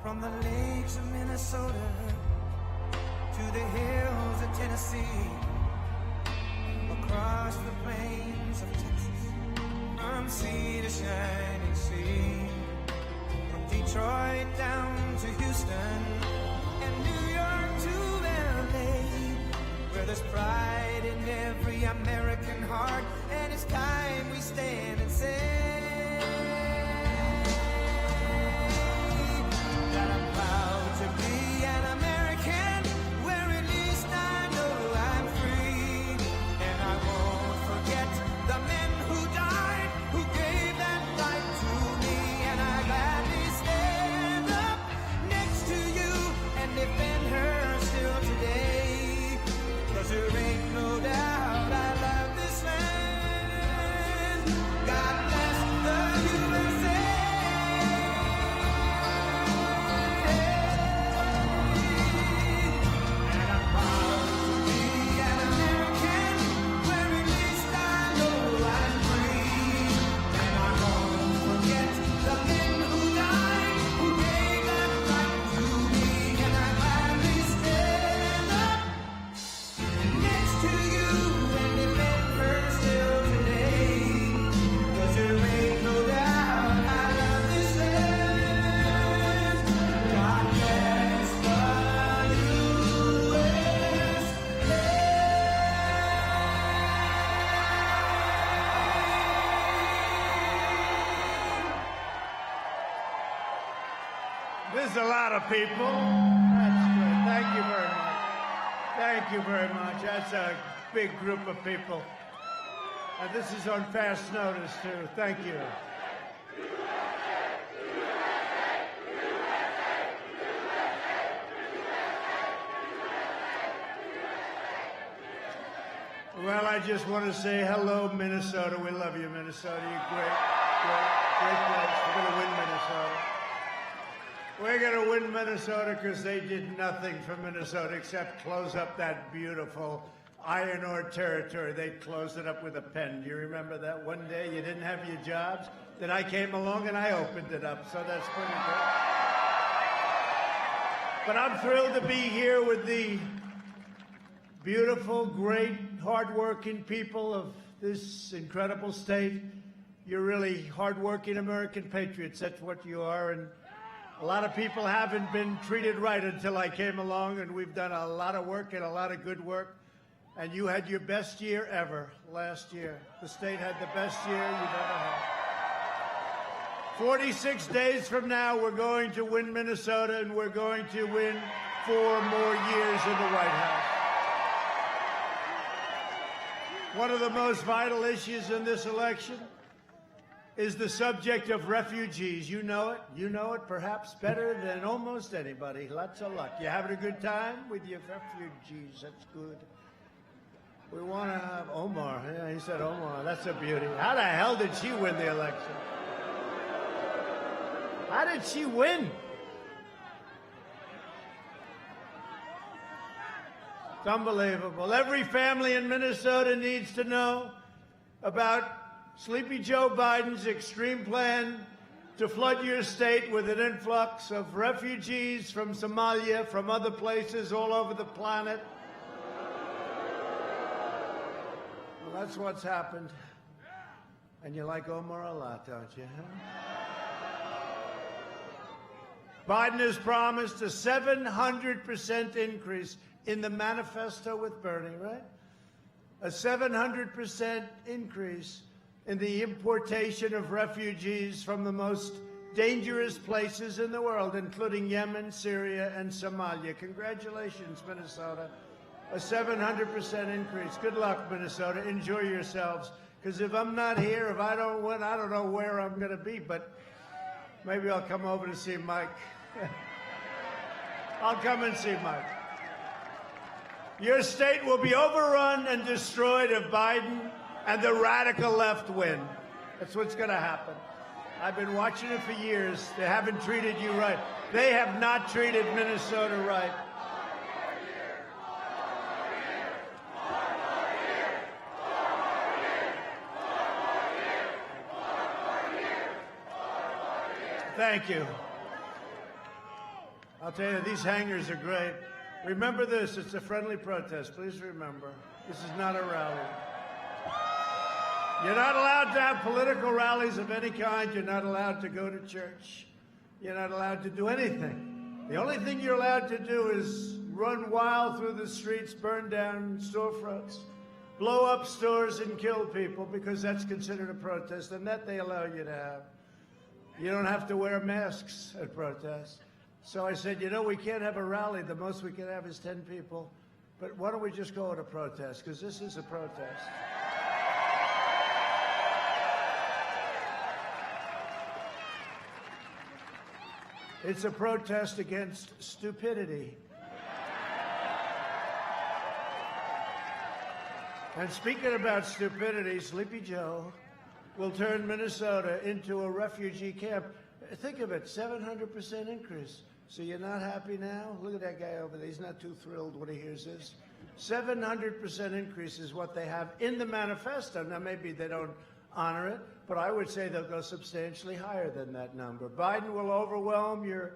From the lakes of Minnesota to the hills of Tennessee, across the plains of Texas, from sea to shining sea, from Detroit down to Houston and New York to LA, where there's pride in every American heart, and it's time we stand and say that I'm proud to be an American, where at least I know I'm free. And I won't forget the men who died, who gave that right to me. And I gladly stand up next to you and defend her still today. 'Cause there ain't no doubt I love this land. God bless the USA. There's a lot of people. That's good. Thank you very much. Thank you very much. That's a big group of people. And this is on fast notice, too. Thank you. Well, I just want to say hello, Minnesota. We love you, Minnesota. You're great, great place. We're going to win Minnesota. We're going to win Minnesota because they did nothing for Minnesota except close up that beautiful iron ore territory. They closed it up with a pen. Do you remember that? One day you didn't have your jobs. Then I came along and I opened it up. So that's pretty good. But I'm thrilled to be here with the beautiful, great, hardworking people of this incredible state. You're really hardworking American patriots. That's what you are. And a lot of people haven't been treated right until I came along, and we've done a lot of work and a lot of good work. And you had your best year ever last year. The state had the best year you've ever had. 46 days from now, we're going to win Minnesota, and we're going to win 4 more years in the White House. One of the most vital issues in this election is the subject of refugees. You know it. You know it perhaps better than almost anybody. Lots of luck. You having a good time with your refugees? That's good. We want to have Omar. Yeah, he said Omar. That's a beauty. How the hell did she win the election? How did she win? It's unbelievable. Every family in Minnesota needs to know about Sleepy Joe Biden's extreme plan to flood your state with an influx of refugees from Somalia, from other places all over the planet. Well, that's what's happened. And you like Omar a lot, don't you? Huh? Biden has promised a 700% increase in the manifesto with Bernie, right? A 700% increase in the importation of refugees from the most dangerous places in the world, including Yemen, Syria, and Somalia. Congratulations, Minnesota. A 700% increase. Good luck, Minnesota. Enjoy yourselves. Because if I'm not here, if I don't win, I don't know where I'm going to be, but maybe I'll come over to see Mike. I'll come and see Mike. Your state will be overrun and destroyed if Biden and the radical left win. That's what's going to happen. I've been watching it for years. They haven't treated you right. They have not treated Minnesota right. Thank you. I'll tell you, these hangers are great. Remember this, it's a friendly protest. Please remember, this is not a rally. You're not allowed to have political rallies of any kind. You're not allowed to go to church. You're not allowed to do anything. The only thing you're allowed to do is run wild through the streets, burn down storefronts, blow up stores and kill people, because that's considered a protest, and that they allow you to have. You don't have to wear masks at protests. So I said, you know, we can't have a rally. The most we can have is 10 people. But why don't we just call it a protest? Because this is a protest. It's a protest against stupidity. And speaking about stupidity, Sleepy Joe will turn Minnesota into a refugee camp. Think of it, 700% increase. So you're not happy now? Look at that guy over there. He's not too thrilled when he hears this. 700% increase is what they have in the manifesto. Now, maybe they don't honor it, but I would say they'll go substantially higher than that number. Biden will overwhelm your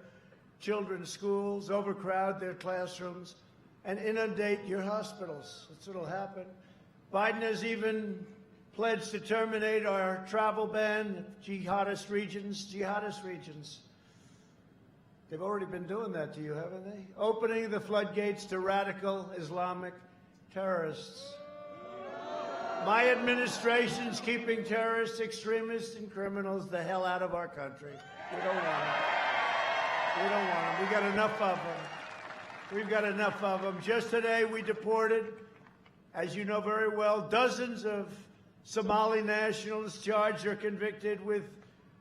children's schools, overcrowd their classrooms, and inundate your hospitals. That's what'll happen. Biden has even pledged to terminate our travel ban, jihadist regions. They've already been doing that to you, haven't they? Opening the floodgates to radical Islamic terrorists. My administration's keeping terrorists, extremists, and criminals the hell out of our country. We don't want them. We don't want them. We got enough of them. We've got enough of them. Just today, we deported, as you know very well, dozens of Somali nationals charged or convicted with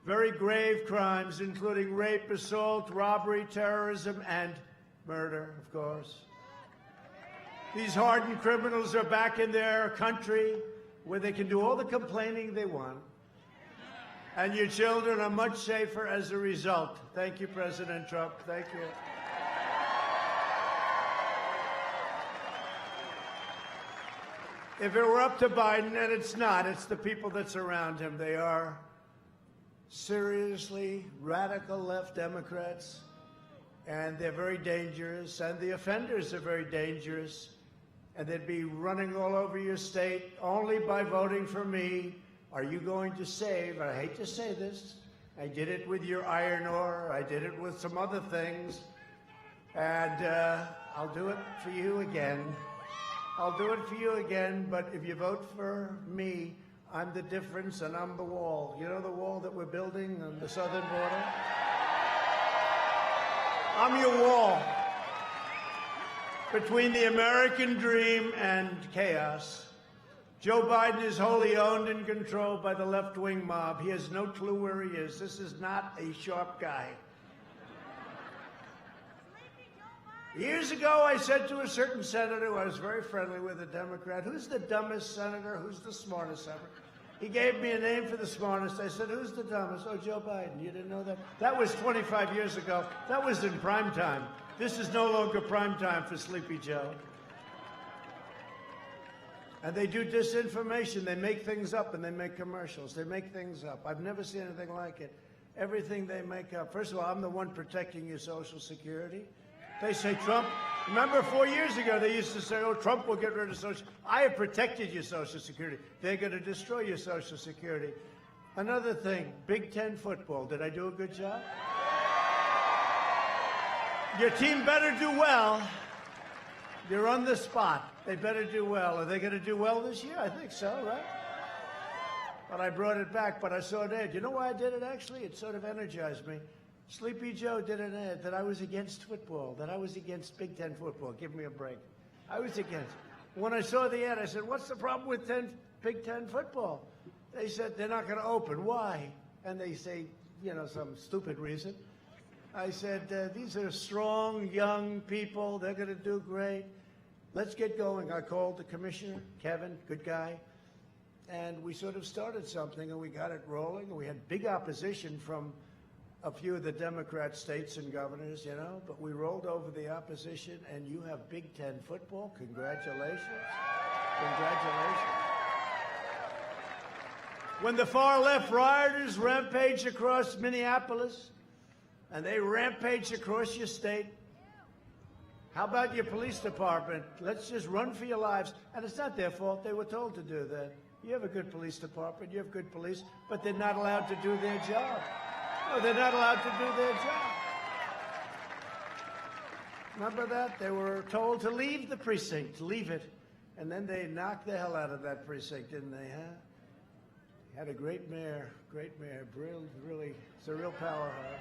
very grave crimes, including rape, assault, robbery, terrorism, and murder, of course. These hardened criminals are back in their country where they can do all the complaining they want. And your children are much safer as a result. Thank you, President Trump. Thank you. If it were up to Biden, and it's not, it's the people that surround him. They are seriously radical left Democrats, and they're very dangerous, and the offenders are very dangerous, and they'd be running all over your state only by voting for me. Are you going to save? I hate to say this. I did it with your iron ore. I did it with some other things, and I'll do it for you again. I'll do it for you again, but if you vote for me, I'm the difference and I'm the wall. You know the wall that we're building on the southern border? I'm your wall between the American dream and chaos. Joe Biden is wholly owned and controlled by the left-wing mob. He has no clue where he is. This is not a sharp guy. Years ago, I said to a certain senator who I was very friendly with, a Democrat, who's the dumbest senator? Who's the smartest senator? He gave me a name for the smartest. I said, who's the dumbest? Oh, Joe Biden. You didn't know that? That was 25 years ago. That was in prime time. This is no longer prime time for Sleepy Joe. And they do disinformation. They make things up and they make commercials. They make things up. I've never seen anything like it. Everything they make up. First of all, I'm the one protecting your Social Security. They say Trump. Remember 4 years ago, they used to say, oh, Trump will get rid of Social. I have protected your Social Security. They're going to destroy your Social Security. Another thing, Big Ten football. Did I do a good job? Your team better do well. You're on the spot. They better do well. Are they going to do well this year? I think so, right? But I brought it back, but I saw an ad. You know why I did it, actually? It sort of energized me. Sleepy Joe did an ad that I was against football, that I was against Big Ten football. Give me a break. I was against. When I saw the ad, I said, what's the problem with Big Ten football? They said, they're not going to open. Why? And they say, you know, some stupid reason. I said, these are strong, young people. They're going to do great. Let's get going. I called the commissioner, Kevin, good guy. And we sort of started something, and we got it rolling. And we had big opposition from a few of the Democrat states and governors, you know, but we rolled over the opposition, and you have Big Ten football. Congratulations. Congratulations. When the far-left rioters rampaged across Minneapolis, and they rampaged across your state, How about your police department? Let's just run for your lives. And it's not their fault. They were told to do that. You have a good police department. You have good police, but they're not allowed to do their job. No, they're not allowed to do their job. Remember that? They were told to leave the precinct, leave it. And then they knocked the hell out of that precinct, didn't they, huh? Had a great mayor, really, it's a real powerhouse.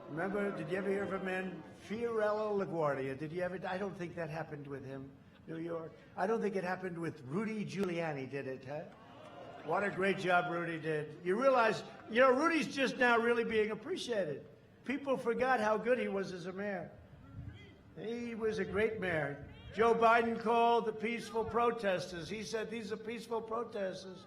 Remember, did you ever hear of a man, Fiorello LaGuardia? Did you ever? I don't think that happened with him, New York. I don't think it happened with Rudy Giuliani, did it, huh? What a great job Rudy did. You realize, Rudy's just now really being appreciated. People forgot how good he was as a mayor. He was a great mayor. Joe Biden called the peaceful protesters. He said these are peaceful protesters,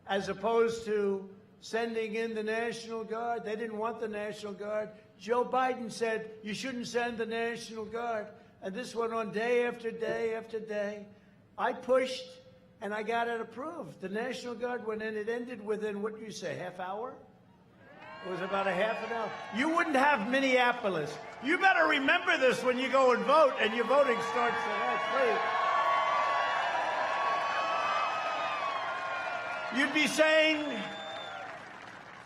as opposed to sending in the National Guard. They didn't want the National Guard. Joe Biden said you shouldn't send the National Guard. And this went on day after day after day. I pushed, and I got it approved. The National Guard went in. It ended within, what do you say, half hour? It was about a half an hour. You wouldn't have Minneapolis. You better remember this when you go and vote, and your voting starts tonight, please. You'd be saying,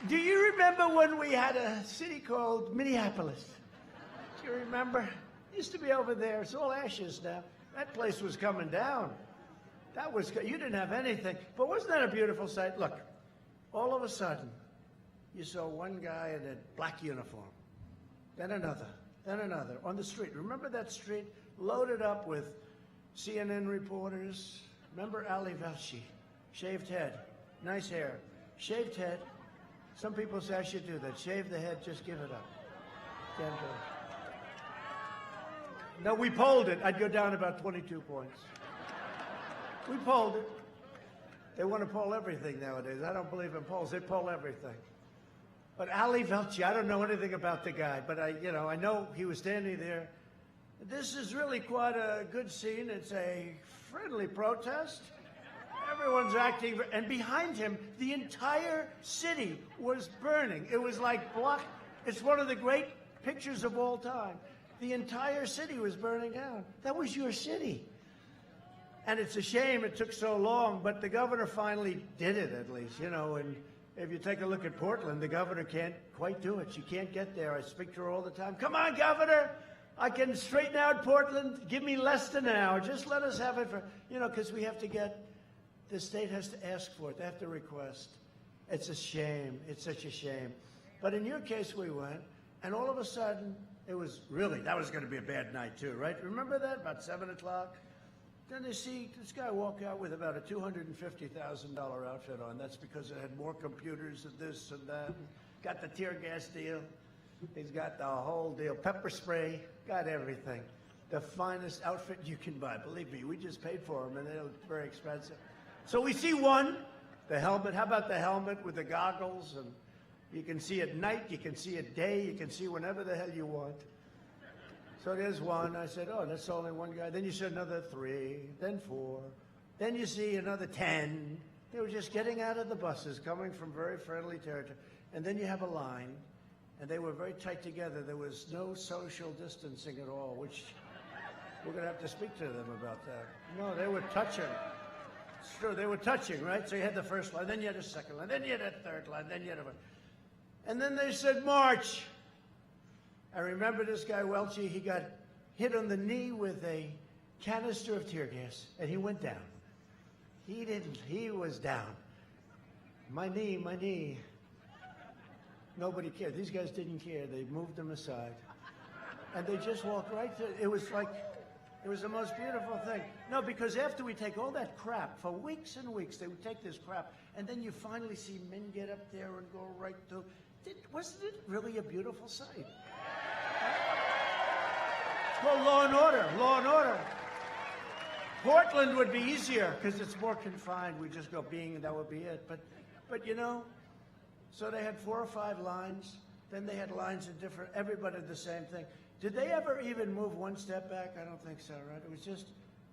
do you remember when we had a city called Minneapolis? Do you remember? It used to be over there. It's all ashes now. That place was coming down. You didn't have anything. But wasn't that a beautiful sight? Look, all of a sudden, you saw one guy in a black uniform, then another on the street. Remember that street? Loaded up with CNN reporters. Remember Ali Velshi? Shaved head, nice hair, shaved head. Some people say I should do that. Shave the head, just give it up. Can't do it. No, we polled it. I'd go down about 22 points. We polled it. They want to poll everything nowadays. I don't believe in polls. They poll everything. But Ali Velshi, I don't know anything about the guy, but I know he was standing there. This is really quite a good scene. It's a friendly protest. Everyone's acting, and behind him, the entire city was burning. It was like it's one of the great pictures of all time. The entire city was burning down. That was your city. And it's a shame it took so long, but the governor finally did it, at least, and if you take a look at Portland, the governor can't quite do it. She can't get there. I speak to her all the time. Come on, governor. I can straighten out Portland. Give me less than an hour. Just let us have it for, because we have to get, the state has to ask for it. They have to request. It's a shame. It's such a shame. But in your case, we went, and all of a sudden, that was going to be a bad night too, right? Remember that? About 7 o'clock? Then they see this guy walk out with about a $250,000 outfit on. That's because it had more computers and this and that. Got the tear gas deal. He's got the whole deal. Pepper spray. Got everything. The finest outfit you can buy. Believe me, we just paid for them, and they're very expensive. So we see one, the helmet. How about the helmet with the goggles? And you can see at night. You can see at day. You can see whenever the hell you want. So there's one. I said, oh, that's only one guy. Then you see another 3, then 4. Then you see another 10. They were just getting out of the buses, coming from very friendly territory. And then you have a line, and they were very tight together. There was no social distancing at all, which we're going to have to speak to them about that. No, they were touching. It's true, they were touching, right? So you had the first line, then you had a second line, then you had a third line, then you had and then they said, march. I remember this guy, Welchie, he got hit on the knee with a canister of tear gas, and he went down. He was down. My knee. Nobody cared. These guys didn't care. They moved him aside. And they just walked right through. It was the most beautiful thing. No, because after we take all that crap, for weeks and weeks, they would take this crap, and then you finally see men get up there and go right through. Wasn't it really a beautiful sight? It's called law and order. Portland would be easier because it's more confined. We just go being, and that would be it. But so they had 4 or 5 lines. Then they had lines in different, everybody did the same thing. Did they ever even move one step back? I don't think so, right? It was just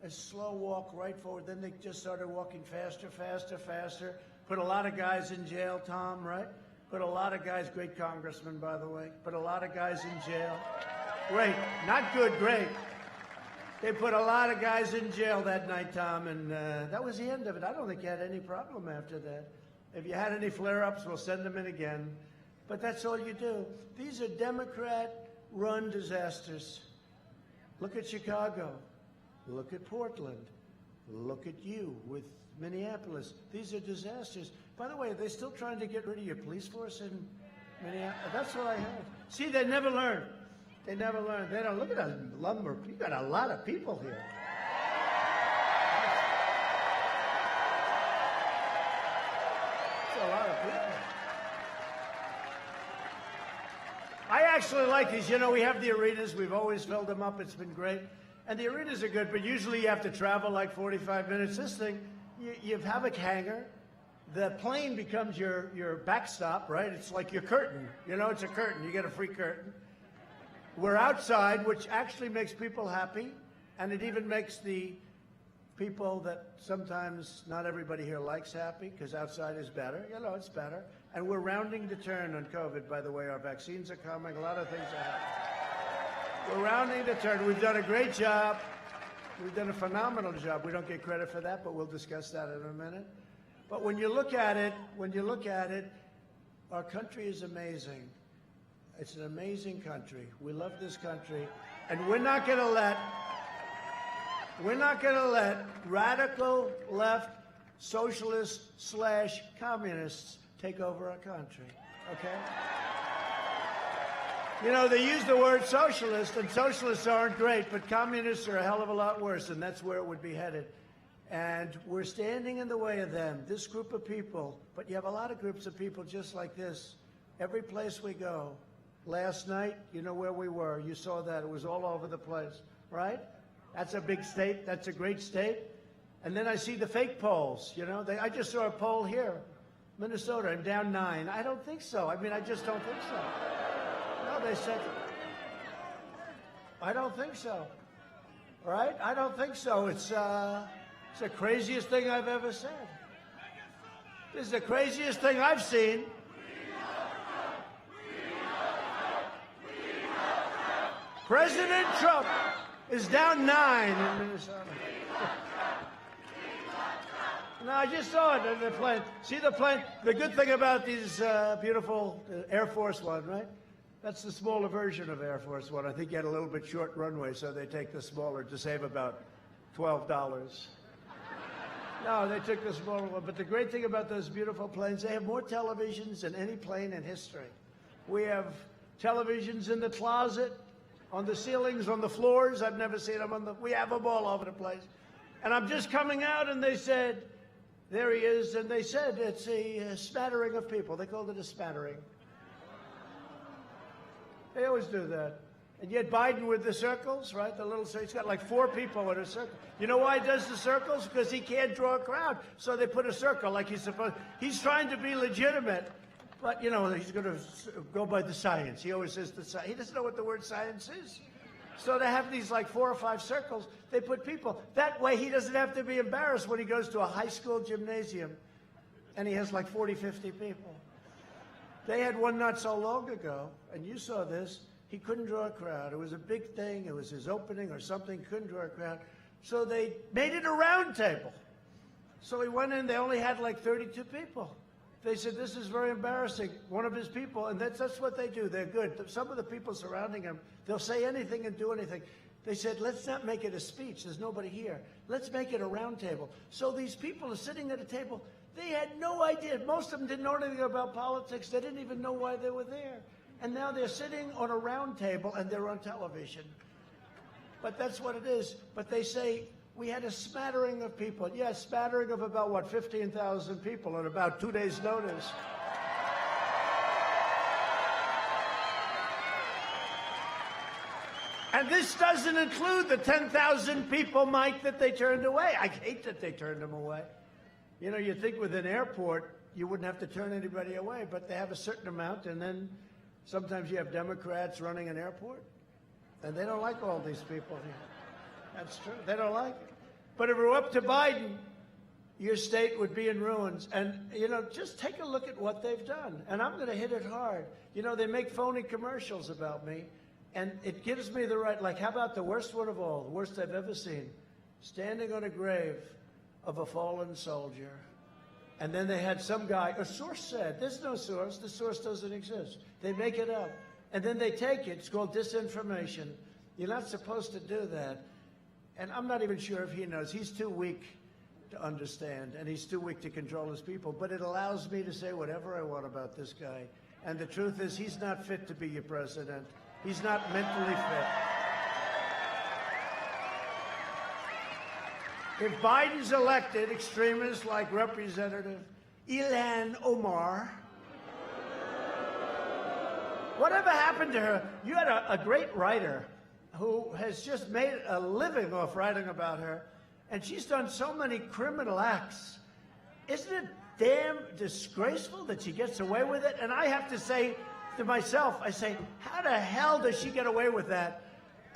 a slow walk right forward. Then they just started walking faster. Put a lot of guys in jail, Tom, right? Put a lot of guys, great congressman, by the way. Put a lot of guys in jail. Great. Not good, great. They put a lot of guys in jail that night, Tom, and that was the end of it. I don't think you had any problem after that. If you had any flare-ups, we'll send them in again. But that's all you do. These are Democrat-run disasters. Look at Chicago. Look at Portland. Look at you with Minneapolis. These are disasters. By the way, are they still trying to get rid of your police force in Minneapolis? That's what I heard. See, they never learn. They never learn. They don't. Look at that lumber. You got a lot of people here. That's a lot of people. I actually like these. You know, we have the arenas. We've always filled them up. It's been great. And the arenas are good, but usually you have to travel like 45 minutes. This thing, you have a hangar. The plane becomes your backstop, right? It's like your curtain. You know, it's a curtain. You get a free curtain. We're outside, which actually makes people happy, and it even makes the people that sometimes not everybody here likes happy, because outside is better. You know, it's better. And we're rounding the turn on COVID, by the way. Our vaccines are coming. A lot of things are happening. We're rounding the turn. We've done a great job. We've done a phenomenal job. We don't get credit for that, but we'll discuss that in a minute. But when you look at it, our country is amazing. It's an amazing country. We love this country, and we're not going to let radical left socialists / communists take over our country. Okay? You know, they use the word socialist, and socialists aren't great, but communists are a hell of a lot worse, and that's where it would be headed. And we're standing in the way of them, this group of people. But you have a lot of groups of people just like this. Every place we go. Last night, you know where we were. You saw that. It was all over the place, right? That's a big state. That's a great state. And then I see the fake polls, you know. I just saw a poll here. Minnesota, I'm down 9. I don't think so. I mean, I just don't think so. No, they said, I don't think so. Right? I don't think so. It's the craziest thing I've ever said. This is the craziest thing I've seen. President Trump is down 9 in Minnesota. No, I just saw it in the plane. See the plane? The good thing about these beautiful Air Force One, right? That's the smaller version of Air Force One. I think you had a little bit short runway, so they take the smaller to save about $12. No, they took the smaller one. But the great thing about those beautiful planes, they have more televisions than any plane in history. We have televisions in the closet, on the ceilings, on the floors. I've never seen them we have them all over the place. And I'm just coming out, and they said, there he is, and they said it's a smattering of people. They called it a smattering. They always do that. And yet Biden with the circles, right? The little, he's got like 4 people in a circle. You know why he does the circles? Because he can't draw a crowd. So they put a circle like he's supposed. He's trying to be legitimate, but, you know, he's going to go by the science. He always says the science. He doesn't know what the word science is. So they have these like 4 or 5 circles. They put people. That way he doesn't have to be embarrassed when he goes to a high school gymnasium and he has like 40, 50 people. They had one not so long ago, and you saw this. He couldn't draw a crowd. It was a big thing. It was his opening or something. Couldn't draw a crowd. So they made it a round table. So he went in. They only had like 32 people. They said, this is very embarrassing. One of his people, and that's what they do. They're good. Some of the people surrounding him, they'll say anything and do anything. They said, let's not make it a speech. There's nobody here. Let's make it a round table. So these people are sitting at a table. They had no idea. Most of them didn't know anything about politics. They didn't even know why they were there. And now they're sitting on a round table, and they're on television. But that's what it is. But they say, we had a smattering of people. Yeah, a smattering of about, what, 15,000 people on about 2 days' notice. And this doesn't include the 10,000 people, Mike, that they turned away. I hate that they turned them away. You know, you'd think with an airport, you wouldn't have to turn anybody away, but they have a certain amount, and then sometimes you have Democrats running an airport, and they don't like all these people here. That's true. They don't like it. But if it were up to Biden, your state would be in ruins. And, you know, just take a look at what they've done. And I'm going to hit it hard. You know, they make phony commercials about me. And it gives me the right, like, how about the worst one of all, the worst I've ever seen, standing on a grave of a fallen soldier. And then they had some guy, a source said, there's no source, the source doesn't exist. They make it up. And then they take it, it's called disinformation. You're not supposed to do that. And I'm not even sure if he knows. He's too weak to understand, and he's too weak to control his people. But it allows me to say whatever I want about this guy. And the truth is, he's not fit to be your president. He's not mentally fit. If Biden's elected, extremists like Representative Ilhan Omar, whatever happened to her? You had a great writer who has just made a living off writing about her, and she's done so many criminal acts. Isn't it damn disgraceful that she gets away with it? And I have to say to myself, I say, how the hell does she get away with that?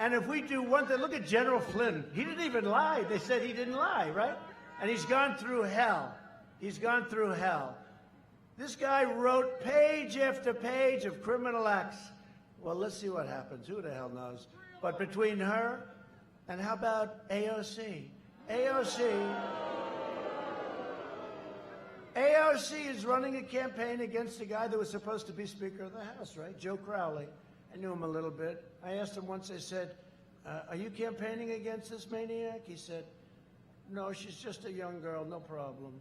And if we do one thing, look at General Flynn. He didn't even lie. They said he didn't lie, right? And he's gone through hell. He's gone through hell. This guy wrote page after page of criminal acts. Well, let's see what happens. Who the hell knows? But between her and how about AOC? AOC is running a campaign against a guy that was supposed to be Speaker of the House, right? Joe Crowley. I knew him a little bit. I asked him once, I said, are you campaigning against this maniac? He said, no, she's just a young girl, no problem.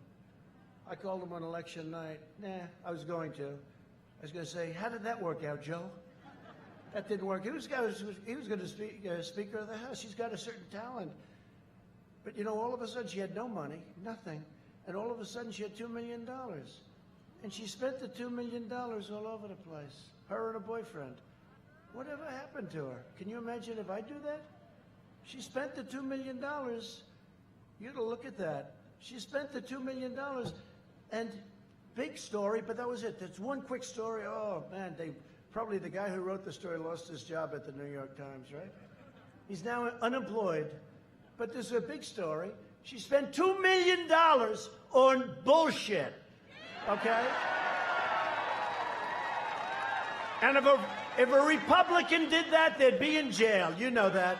I called him on election night. Nah, I was going to. I was going to say, how did that work out, Joe? That didn't work. He was going to speak Speaker of the House. She's got a certain talent. But, you know, all of a sudden she had no money, nothing. And all of a sudden she had $2 million. And she spent the $2 million all over the place, her and her boyfriend. Whatever happened to her? Can you imagine if I do that? She spent the $2 million. You gotta look at that. She spent the $2 million. And big story, but that was it. That's one quick story. Oh, man, probably the guy who wrote the story lost his job at the New York Times, right? He's now unemployed. But there's a big story. She spent $2 million on bullshit, okay? And if a Republican did that, they'd be in jail. You know that.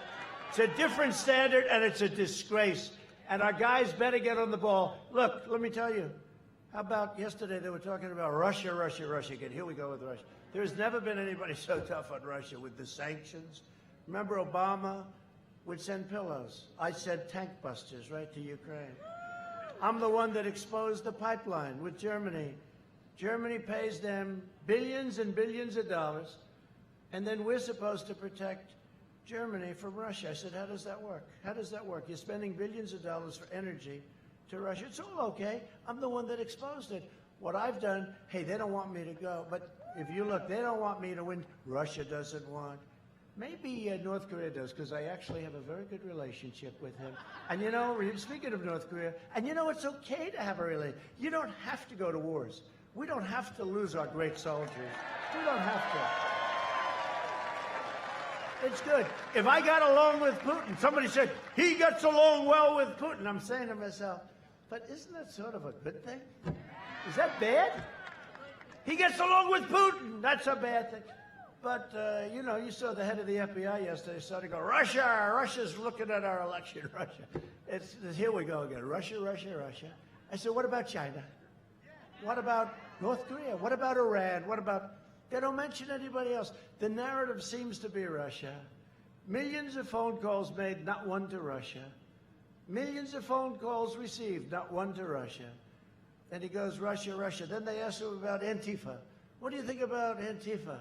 It's a different standard, and it's a disgrace. And our guys better get on the ball. Look, let me tell you. How about yesterday they were talking about Russia again. Here we go with Russia. There's never been anybody so tough on Russia with the sanctions. Remember Obama would send pillows. I said tank busters right to Ukraine. I'm the one that exposed the pipeline with Germany. Germany pays them billions and billions of dollars, and then we're supposed to protect Germany from Russia. I said, how does that work? How does that work? You're spending billions of dollars for energy to Russia. It's all okay. I'm the one that exposed it. What I've done, hey, they don't want me to go. But if you look, they don't want me to win. Russia doesn't want. Maybe North Korea does, because I actually have a very good relationship with him. And you know, speaking of North Korea, and you know, it's okay to have a relationship. You don't have to go to wars. We don't have to lose our great soldiers. We don't have to. It's good. If I got along with Putin, somebody said, he gets along well with Putin. I'm saying to myself, but isn't that sort of a good thing? Is that bad? He gets along with Putin. That's a bad thing. But, you know, you saw the head of the FBI yesterday started to go, Russia's looking at our election, Russia. Here we go again, Russia. I said, what about China? What about North Korea? What about Iran? They don't mention anybody else. The narrative seems to be Russia. Millions of phone calls made, not one to Russia. Millions of phone calls received, not one to Russia. And he goes, Russia. Then they asked him about Antifa. What do you think about Antifa?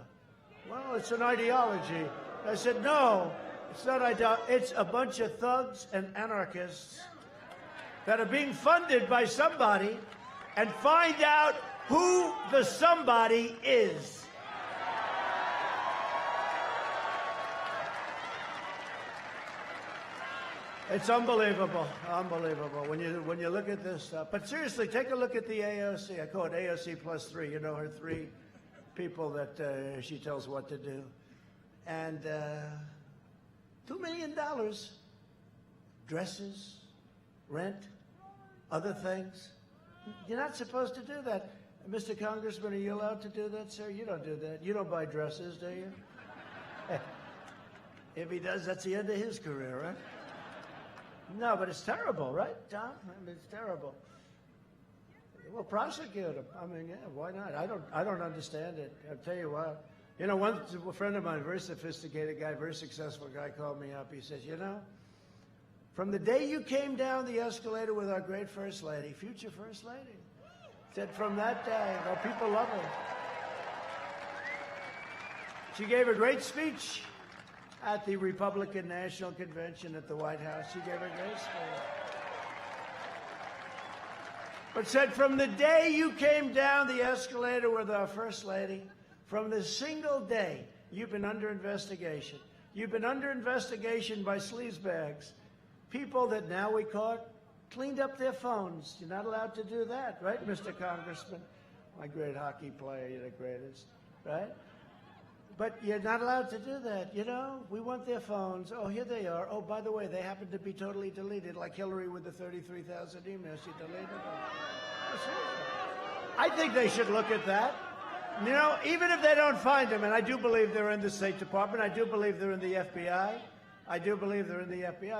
Well, it's an ideology. I said, no, it's not ideology. It's a bunch of thugs and anarchists that are being funded by somebody, and find out who the somebody is. It's unbelievable, when you look at this stuff. But seriously, take a look at the AOC. I call it AOC plus 3. You know, her 3 people that she tells what to do. And $2 million, dresses, rent, other things. You're not supposed to do that. Mr. Congressman, are you allowed to do that, sir? You don't do that. You don't buy dresses, do you? If he does, that's the end of his career, right? No, but it's terrible, right, Tom? I mean, it's terrible. Well, prosecute him. I mean, yeah, why not? I don't understand it. I'll tell you what. You know, once a friend of mine, a very sophisticated guy, very successful guy, called me up. He says, you know, from the day you came down the escalator with our great First Lady, future First Lady, said from that day, well, people love her. She gave a great speech at the Republican National Convention at the White House. She gave a great speech. But said from the day you came down the escalator with our First Lady, from the single day, you've been under investigation. You've been under investigation by sleazebags, people that now we caught cleaned up their phones. You're not allowed to do that, right, Mr. Congressman? My great hockey player, you're the greatest, right? But you're not allowed to do that, you know? We want their phones. Oh, here they are. Oh, by the way, they happen to be totally deleted, like Hillary with the 33,000 emails. She deleted them. I think they should look at that. You know, even if they don't find them, and I do believe they're in the State Department, I do believe they're in the FBI,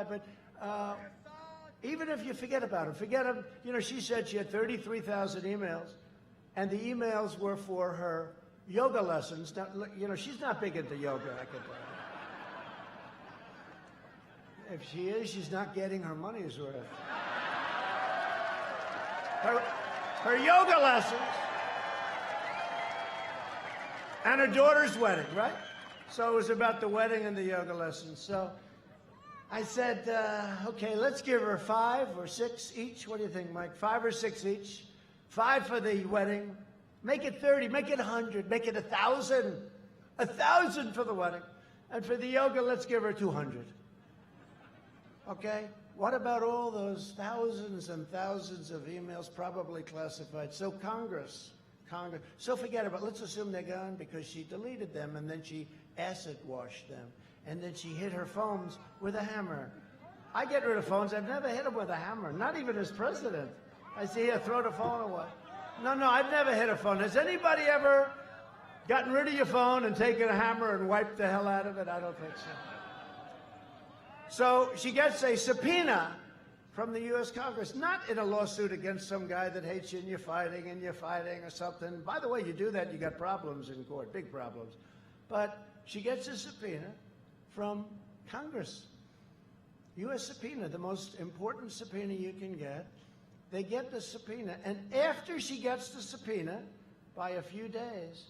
but even if you forget about them, you know, she said she had 33,000 emails, and the emails were for her yoga lessons. Now, you know, she's not big into yoga, I can tell you. If she is, she's not getting her money's worth. Her yoga lessons and her daughter's wedding, right? So it was about the wedding and the yoga lessons. So I said, okay, let's give her 5 or 6 each. What do you think, Mike? 5 or 6 each. 5 for the wedding. Make it 30, make it 100, make it 1,000. 1,000 for the wedding. And for the yoga, let's give her 200. Okay? What about all those thousands and thousands of emails, probably classified? So Congress. So forget about it. Let's assume they're gone because she deleted them and then she acid washed them. And then she hit her phones with a hammer. I get rid of phones. I've never hit them with a hammer, not even as president. I say, here, throw the phone away. No, I've never hit a phone. Has anybody ever gotten rid of your phone and taken a hammer and wiped the hell out of it? I don't think so. So she gets a subpoena from the U.S. Congress, not in a lawsuit against some guy that hates you and you're fighting or something. By the way, you do that, you got problems in court, big problems. But she gets a subpoena from Congress. U.S. subpoena, the most important subpoena you can get. They get the subpoena, and after she gets the subpoena, by a few days,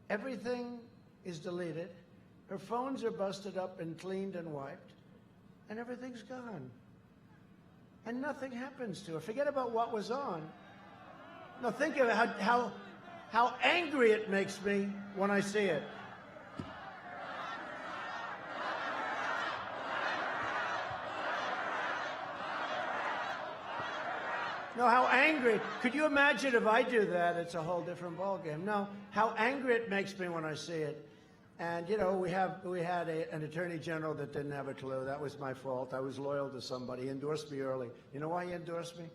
everything is deleted. Her phones are busted up and cleaned and wiped, and everything's gone. And nothing happens to her. Forget about what was on. Now think of how angry it makes me when I see it. No, how angry. Could you imagine if I do that? It's a whole different ballgame. No, how angry it makes me when I see it. And, you know, we had an attorney general that didn't have a clue. That was my fault. I was loyal to somebody. He endorsed me early. You know why he endorsed me?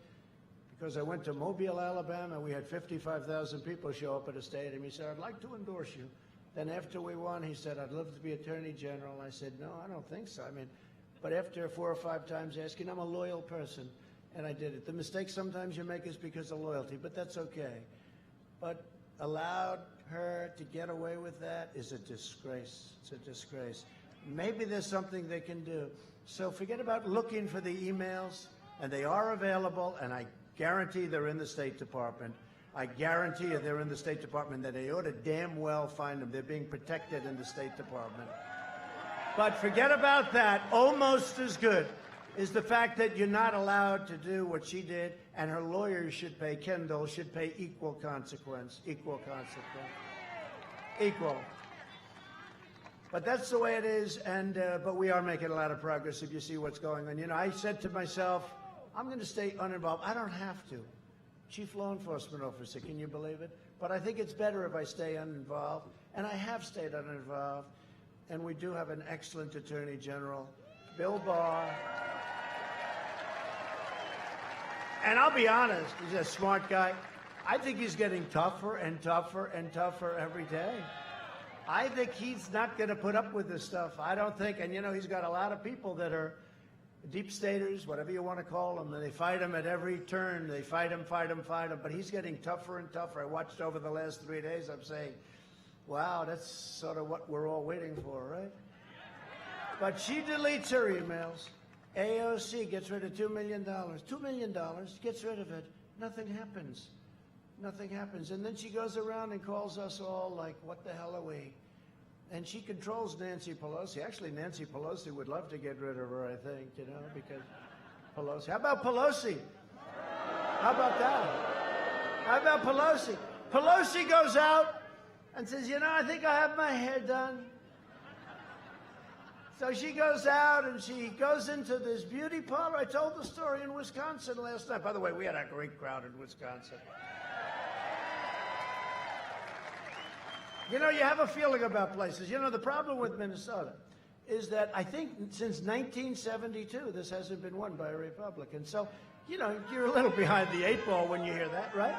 Because I went to Mobile, Alabama. We had 55,000 people show up at a stadium. He said, I'd like to endorse you. Then after we won, he said, I'd love to be attorney general. I said, no, I don't think so. I mean, but after 4 or 5 times asking, I'm a loyal person. And I did it. The mistake sometimes you make is because of loyalty, but that's okay. But allowed her to get away with that is a disgrace. It's a disgrace. Maybe there's something they can do. So forget about looking for the emails, and they are available, and I guarantee they're in the State Department. I guarantee you they're in the State Department, that they ought to damn well find them. They're being protected in the State Department. But forget about that. Almost as good is the fact that you're not allowed to do what she did, and her lawyers should pay, Kendall should pay equal consequence. Equal consequence. Equal. But that's the way it is, and but we are making a lot of progress if you see what's going on. You know, I said to myself, I'm going to stay uninvolved. I don't have to. Chief law enforcement officer, can you believe it? But I think it's better if I stay uninvolved, and I have stayed uninvolved, and we do have an excellent Attorney General, Bill Barr. And I'll be honest, he's a smart guy. I think he's getting tougher and tougher and tougher every day. I think he's not going to put up with this stuff. I don't think. And, he's got a lot of people that are deep staters, whatever you want to call them, and they fight him at every turn. They fight him. But he's getting tougher and tougher. I watched over the last 3 days. I'm saying, wow, that's sort of what we're all waiting for, right? But she deletes her emails. AOC gets rid of $2 million. $2 million, gets rid of it. Nothing happens. Nothing happens. And then she goes around and calls us all like, what the hell are we? And she controls Nancy Pelosi. Actually, Nancy Pelosi would love to get rid of her, I think, because Pelosi. How about Pelosi? How about that? How about Pelosi? Pelosi goes out and says, I think I have my hair done. So she goes out and she goes into this beauty parlor. I told the story in Wisconsin last night. By the way, we had a great crowd in Wisconsin. You have a feeling about places. The problem with Minnesota is that I think since 1972, this hasn't been won by a Republican. So, you're a little behind the 8 ball when you hear that, right?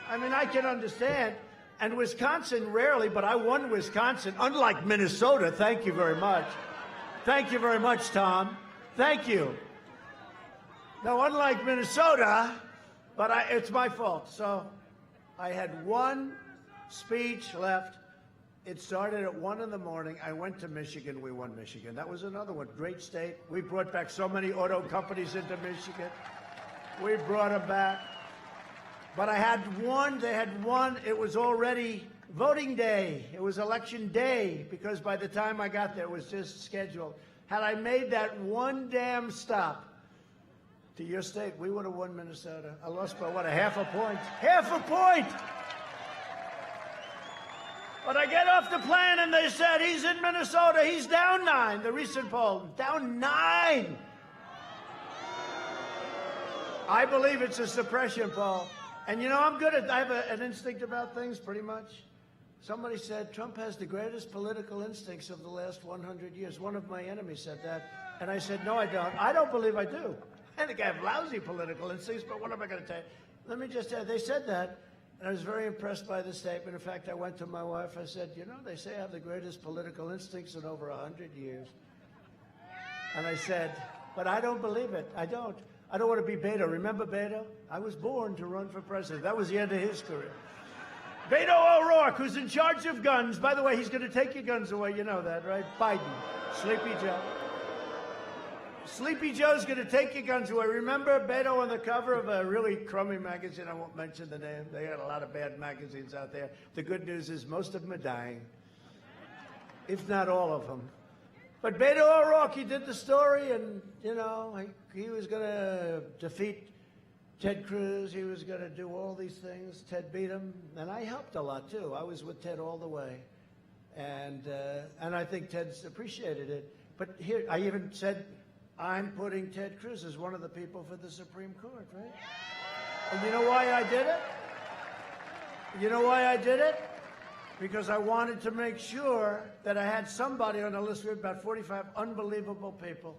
I mean, I can understand. And Wisconsin rarely, but I won Wisconsin, unlike Minnesota. Thank you very much. Thank you very much, Tom. Thank you. No, unlike Minnesota, but it's my fault. So I had one speech left. It started at 1 in the morning. I went to Michigan. We won Michigan. That was another one. Great state. We brought back so many auto companies into Michigan. We brought them back. But I had one. They had one. It was already voting day. It was election day because by the time I got there, it was just scheduled. Had I made that one damn stop to your state, we would have won Minnesota. I lost by, what, a half a point? Half a point! But I get off the plane and they said, he's in Minnesota, he's down 9, the recent poll, down 9. I believe it's a suppression poll. And I'm good at, I have an instinct about things pretty much. Somebody said, Trump has the greatest political instincts of the last 100 years. One of my enemies said that. And I said, no, I don't. I don't believe I do. I think I have lousy political instincts, but what am I going to tell you? Let me just tell you, they said that. And I was very impressed by the statement. In fact, I went to my wife. I said, they say I have the greatest political instincts in over 100 years. And I said, but I don't believe it. I don't. I don't want to be Beto. Remember Beto? I was born to run for president. That was the end of his career. Beto O'Rourke, who's in charge of guns. By the way, he's going to take your guns away. You know that, right? Biden. Sleepy Joe. Sleepy Joe's going to take your guns away. Remember Beto on the cover of a really crummy magazine? I won't mention the name. They got a lot of bad magazines out there. The good news is most of them are dying, if not all of them. But Beto O'Rourke, he did the story, and, he was going to defeat Ted Cruz. He was going to do all these things. Ted beat him, and I helped a lot, too. I was with Ted all the way, and I think Ted's appreciated it. But here, I even said, I'm putting Ted Cruz as one of the people for the Supreme Court, right? And you know why I did it? You know why I did it? Because I wanted to make sure that I had somebody on the list. We had about 45 unbelievable people.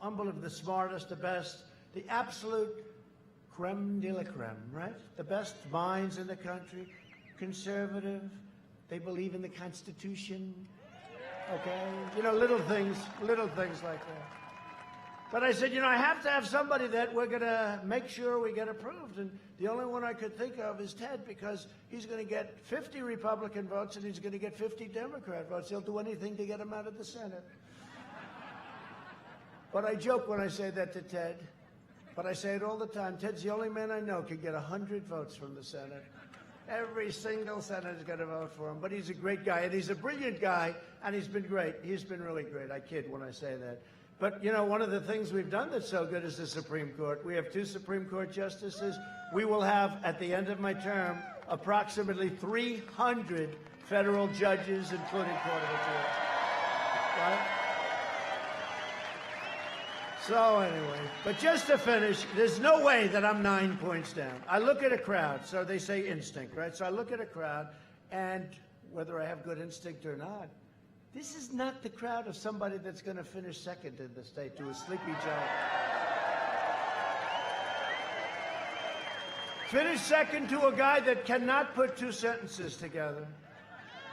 Unbelievable, the smartest, the best, the absolute creme de la creme, right? The best minds in the country, conservative, they believe in the Constitution, okay? Little things like that. But I said, I have to have somebody that we're going to make sure we get approved. And the only one I could think of is Ted, because he's going to get 50 Republican votes and he's going to get 50 Democrat votes. He'll do anything to get him out of the Senate. But I joke when I say that to Ted. But I say it all the time. Ted's the only man I know can get 100 votes from the Senate. Every single senator's going to vote for him. But he's a great guy, and he's a brilliant guy, and he's been great. He's been really great. I kid when I say that. But, one of the things we've done that's so good is the Supreme Court. We have 2 Supreme Court justices. We will have, at the end of my term, approximately 300 federal judges, including Court of Appeals. Right? So anyway, but just to finish, there's no way that I'm 9 points down. I look at a crowd, so they say instinct, right? So I look at a crowd, and whether I have good instinct or not, this is not the crowd of somebody that's going to finish second in the state to a Sleepy Joe. Finish second to a guy that cannot put 2 sentences together.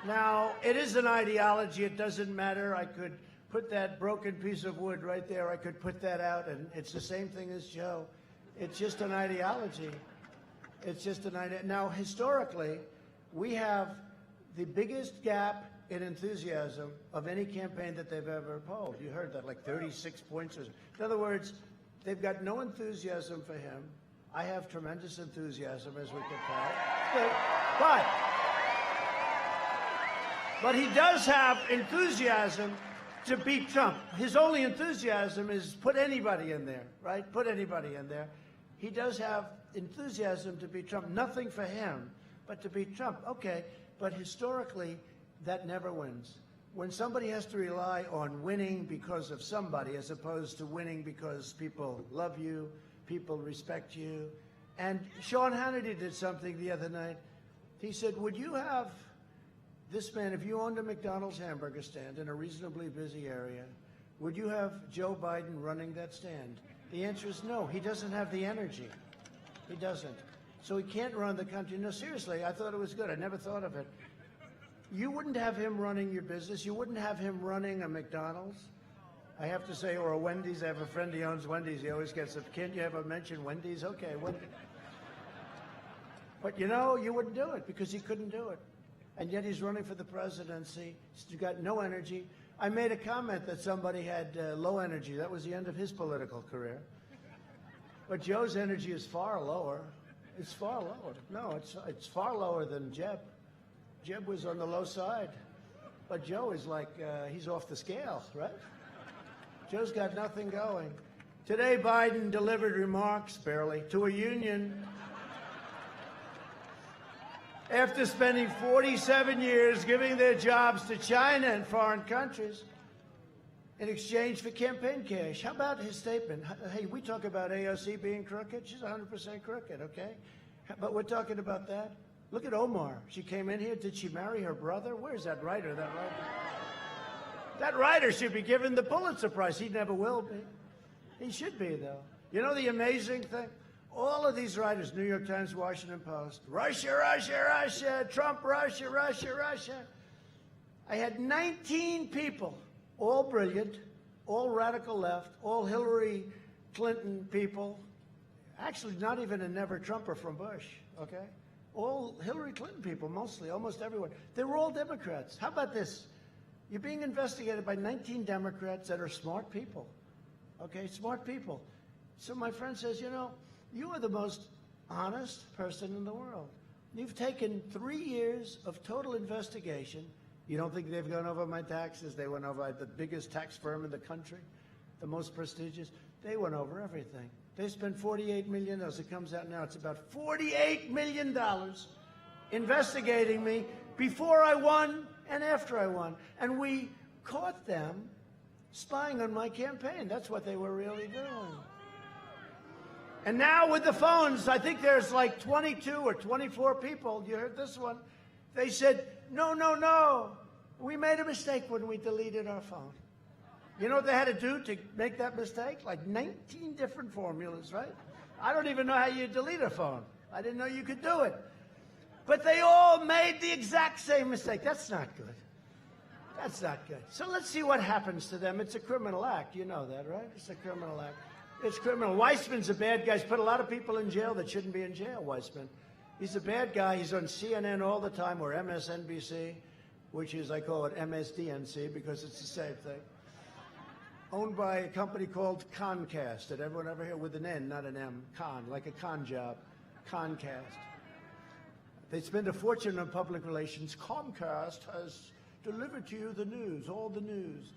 Now, it is an ideology. It doesn't matter. I could put that broken piece of wood right there. I could put that out, and it's the same thing as Joe. It's just an ideology. It's just an idea. Now, historically, we have the biggest gap in enthusiasm of any campaign that they've ever polled. You heard that, like 36 points. In other words, they've got no enthusiasm for him. I have tremendous enthusiasm, as we can tell. But he does have enthusiasm to beat Trump. His only enthusiasm is put anybody in there, right? Put anybody in there. He does have enthusiasm to beat Trump. Nothing for him, but to beat Trump. Okay, but historically, that never wins. When somebody has to rely on winning because of somebody as opposed to winning because people love you, people respect you. And Sean Hannity did something the other night. He said, would you have this man, if you owned a McDonald's hamburger stand in a reasonably busy area, would you have Joe Biden running that stand? The answer is no. He doesn't have the energy. He doesn't. So he can't run the country. No, seriously, I thought it was good. I never thought of it. You wouldn't have him running your business. You wouldn't have him running a McDonald's. I have to say, or a Wendy's. I have a friend, he owns Wendy's. He always gets up. Can't you ever mention Wendy's? Okay, Wendy's. But you know, you wouldn't do it because he couldn't do it. And yet he's running for the presidency. He's got no energy. I made a comment that somebody had low energy. That was the end of his political career. But Joe's energy is far lower. It's far lower. No, it's far lower than Jeb. Jeb was on the low side. But Joe is like, he's off the scale, right? Joe's got nothing going. Today, Biden delivered remarks, barely, to a union after spending 47 years giving their jobs to China and foreign countries in exchange for campaign cash. How about his statement? Hey, we talk about AOC being crooked. She's 100% crooked, okay? But we're talking about that. Look at Omar. She came in here. Did she marry her brother? Where's that writer? That writer should be given the Pulitzer Prize. He never will be. He should be, though. You know the amazing thing? All of these writers, New York Times, Washington Post, Russia, Russia, Russia, Trump, Russia, Russia, Russia. I had 19 people, all brilliant, all radical left, all Hillary Clinton people. Actually, not even a never-Trumper from Bush, okay? All Hillary Clinton people, mostly, almost everyone. They were all Democrats. How about this? You're being investigated by 19 Democrats that are smart people, okay? Smart people. So my friend says, you know, you are the most honest person in the world. You've taken 3 years of total investigation. You don't think they've gone over my taxes? They went over the biggest tax firm in the country, the most prestigious. They went over everything. They spent $48 million. As it comes out now, it's about $48 million investigating me before I won and after I won. And we caught them spying on my campaign. That's what they were really doing. And now with the phones, I think there's like 22 or 24 people. You heard this one. They said, no, no, no. We made a mistake when we deleted our phone. You know what they had to do to make that mistake? Like 19 different formulas, right? I don't even know how you delete a phone. I didn't know you could do it. But they all made the exact same mistake. That's not good. That's not good. So let's see what happens to them. It's a criminal act. You know that, right? It's a criminal act. It's criminal. Weissman's a bad guy. He's put a lot of people in jail that shouldn't be in jail, Weissman. He's a bad guy. He's on CNN all the time, or MSNBC, which is, I call it MSDNC because it's the same thing. Owned by a company called Comcast. Did everyone ever hear? With an N, not an M. Con, like a con job. Comcast. They spend a fortune on public relations. Comcast has delivered to you the news, all the news.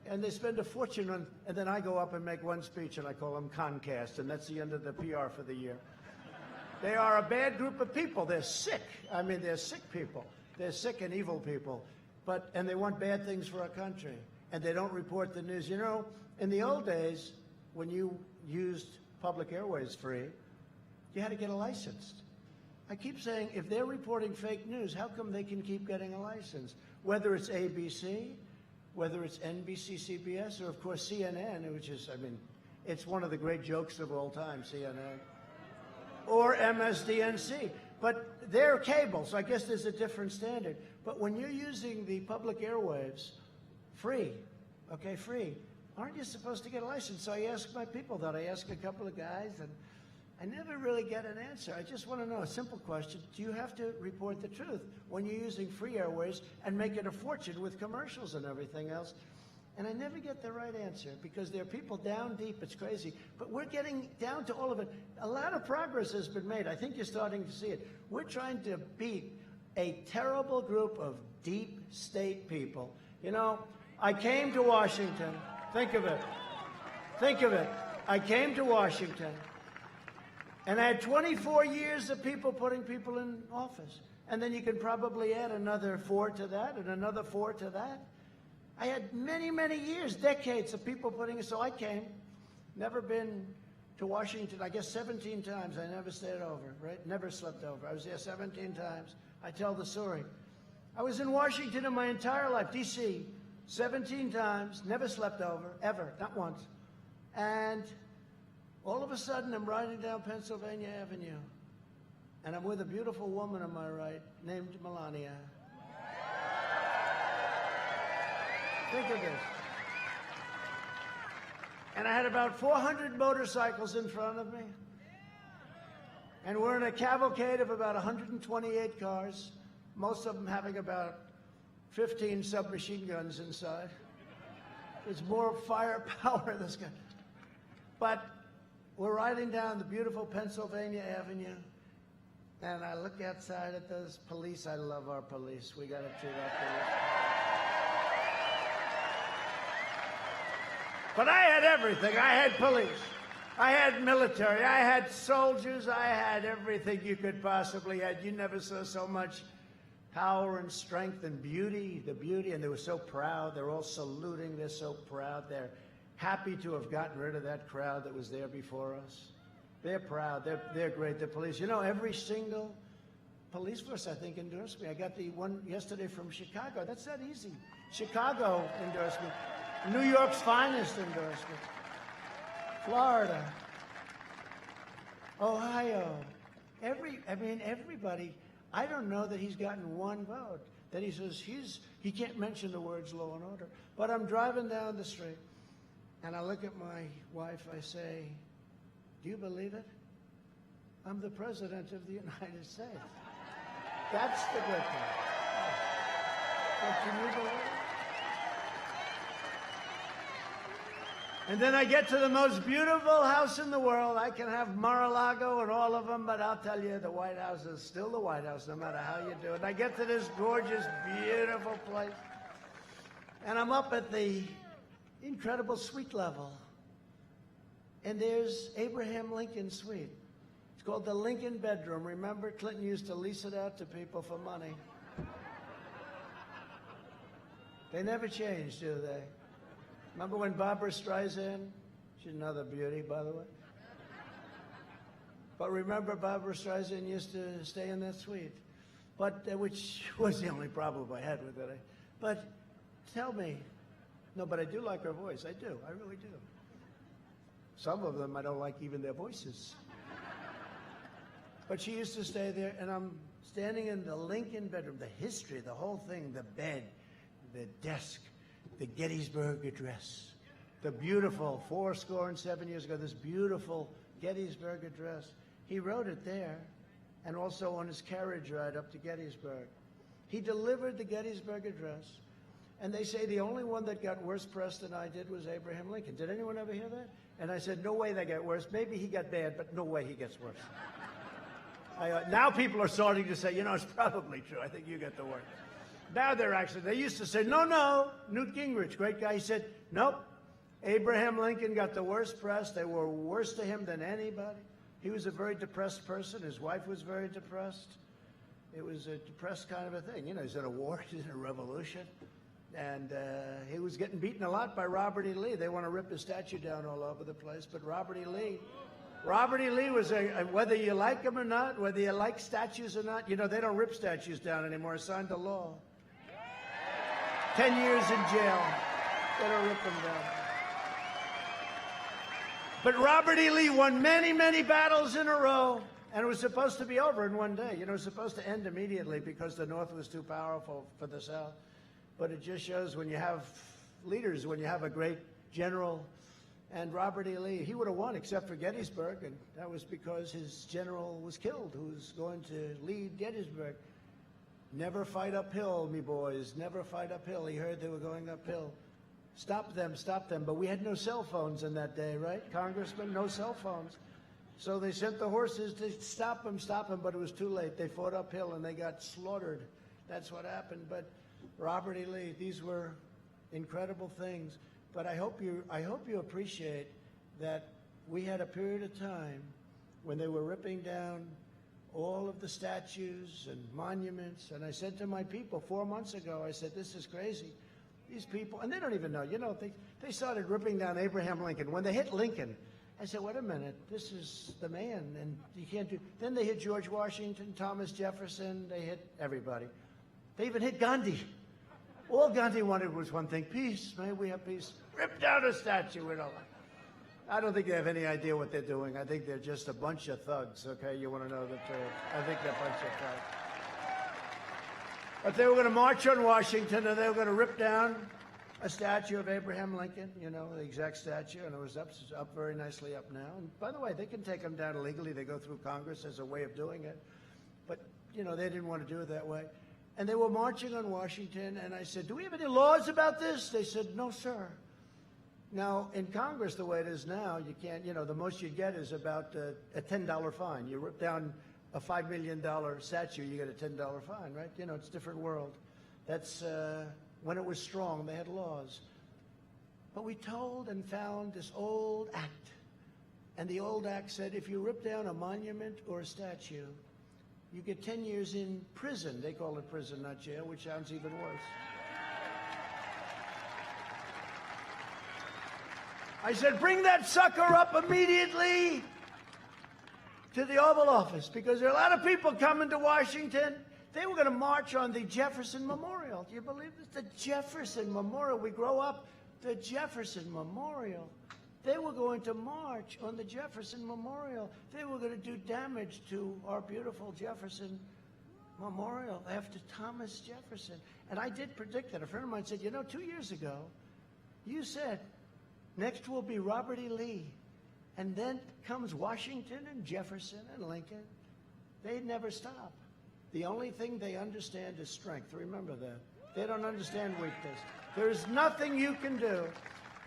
And they spend a fortune on, and then I go up and make one speech, and I call them Concast, and that's the end of the PR for the year. They are a bad group of people. They're sick. I mean, they're sick people. They're sick and evil people. And they want bad things for our country. And they don't report the news. You know, in the old days, when you used public airways free, you had to get a license. I keep saying, if they're reporting fake news, how come they can keep getting a license? Whether it's ABC, whether it's NBC, CBS, or, of course, CNN, which is, I mean, it's one of the great jokes of all time, CNN, or MSDNC. But they're cable, so I guess there's a different standard. But But when you're using the public airwaves, free, okay, free, aren't you supposed to get a license? So I ask my people that. I ask a couple of guys, and I never really get an answer. I just want to know a simple question. Do you have to report the truth when you're using free airways and making a fortune with commercials and everything else? And I never get the right answer because there are people down deep. It's crazy. But we're getting down to all of it. A lot of progress has been made. I think you're starting to see it. We're trying to beat a terrible group of deep state people. You know, I came to Washington. Think of it. Think of it. I came to Washington, and I had 24 years of people putting people in office. And then you can probably add another 4 to that and another 4 to that. I had many, many years, decades of people putting it. So I came, never been to Washington, I guess 17 times. I never stayed over, right? Never slept over. I was there 17 times. I tell the story. I was in Washington in my entire life, D.C., 17 times, never slept over, ever, not once. And all of a sudden, I'm riding down Pennsylvania Avenue, and I'm with a beautiful woman on my right named Melania. Think of this. And I had about 400 motorcycles in front of me. And we're in a cavalcade of about 128 cars, most of them having about 15 submachine guns inside. There's more firepower in this guy. But we're riding down the beautiful Pennsylvania Avenue, and I look outside at those police. I love our police. We got to treat our police. But I had everything. I had police. I had military. I had soldiers. I had everything you could possibly have. You never saw so much power and strength and beauty, the beauty, and they were so proud. They're all saluting. They're so proud. They're happy to have gotten rid of that crowd that was there before us. They're proud. They're great. The police. You know, every single police force, I think, endorsed me. I got the one yesterday from Chicago. That's not easy. Chicago endorsed me. New York's finest endorsed me. Florida. Ohio. Everybody. I don't know that he's gotten one vote. That he says he can't mention the words law and order. But I'm driving down the street, and I look at my wife. I say, "Do you believe it? I'm the president of the United States." That's the good thing. But can you believe it? And then I get to the most beautiful house in the world. I can have Mar-a-Lago and all of them, but I'll tell you, the White House is still the White House, no matter how you do it. And I get to this gorgeous, beautiful place, and I'm up at the incredible suite level, and there's Abraham Lincoln's suite. It's called the Lincoln bedroom. Remember, Clinton used to lease it out to people for money. They never changed, do they? Remember when Barbara Streisand, she's another beauty, by the way. But remember, Barbara Streisand used to stay in that suite, but which was the only problem I had with it. But tell me, no, but I do like her voice. I do. I really do. Some of them I don't like even their voices. But she used to stay there, and I'm standing in the Lincoln bedroom, the history, the whole thing, the bed, the desk, the Gettysburg Address, the beautiful 7 years ago, this beautiful Gettysburg Address. He wrote it there, and also on his carriage ride up to Gettysburg. He delivered the Gettysburg Address, and they say the only one that got worse press than I did was Abraham Lincoln. Did anyone ever hear that? And I said, no way they got worse. Maybe he got bad, but no way he gets worse. Now people are starting to say, you know, it's probably true. I think you get the worst. Now they used to say, no, Newt Gingrich, great guy. He said, nope, Abraham Lincoln got the worst press. They were worse to him than anybody. He was a very depressed person. His wife was very depressed. It was a depressed kind of a thing. You know, he's in a war, he's in a revolution. And he was getting beaten a lot by Robert E. Lee. They want to rip his statue down all over the place. But Robert E. Lee was whether you like him or not, whether you like statues or not, you know, they don't rip statues down anymore. It's signed to law. 10 years in jail. They don't rip them down. But Robert E. Lee won many, many battles in a row. And it was supposed to be over in one day. You know, it was supposed to end immediately because the North was too powerful for the South. But it just shows when you have leaders, when you have a great general, and Robert E. Lee, he would have won except for Gettysburg, and that was because his general was killed, who was going to lead Gettysburg. Never fight uphill, me boys, never fight uphill. He heard they were going uphill. Stop them, stop them. But we had no cell phones in that day, right, Congressman? No cell phones. So they sent the horses to stop them, but it was too late. They fought uphill and they got slaughtered. That's what happened. But Robert E. Lee, these were incredible things. But I hope you appreciate that we had a period of time when they were ripping down all of the statues and monuments. And I said to my people 4 months ago, I said, this is crazy. These people, and they don't even know, you know, they started ripping down Abraham Lincoln. When they hit Lincoln, I said, wait a minute, this is the man, and you can't do. Then they hit George Washington, Thomas Jefferson, they hit everybody. They even hit Gandhi. All Gandhi wanted was one thing, peace, may we have peace. Rip down a statue and all that. I don't think they have any idea what they're doing. I think they're just a bunch of thugs, okay? You want to know the truth. I think they're a bunch of thugs. But they were going to march on Washington, and they were going to rip down a statue of Abraham Lincoln, you know, the exact statue, and it was up very nicely up now. And by the way, they can take them down illegally. They go through Congress as a way of doing it. But, you know, they didn't want to do it that way. And they were marching on Washington, and I said, do we have any laws about this? They said, no, sir. Now, in Congress, the way it is now, you can't, you know, the most you get is about a $10 fine. You rip down a $5 million statue, you get a $10 fine, right? You know, it's a different world. That's when it was strong, they had laws. But we told and found this old act. And the old act said, if you rip down a monument or a statue, you get 10 years in prison. They call it prison, not jail, which sounds even worse. I said, bring that sucker up immediately to the Oval Office, because there are a lot of people coming to Washington. They were going to march on the Jefferson Memorial. Do you believe this? The Jefferson Memorial. We grow up, the Jefferson Memorial. They were going to march on the Jefferson Memorial. They were going to do damage to our beautiful Jefferson Memorial after Thomas Jefferson. And I did predict that. A friend of mine said, you know, 2 years ago, you said, next will be Robert E. Lee. And then comes Washington and Jefferson and Lincoln. They never stop. The only thing they understand is strength. Remember that. They don't understand weakness. There's nothing you can do.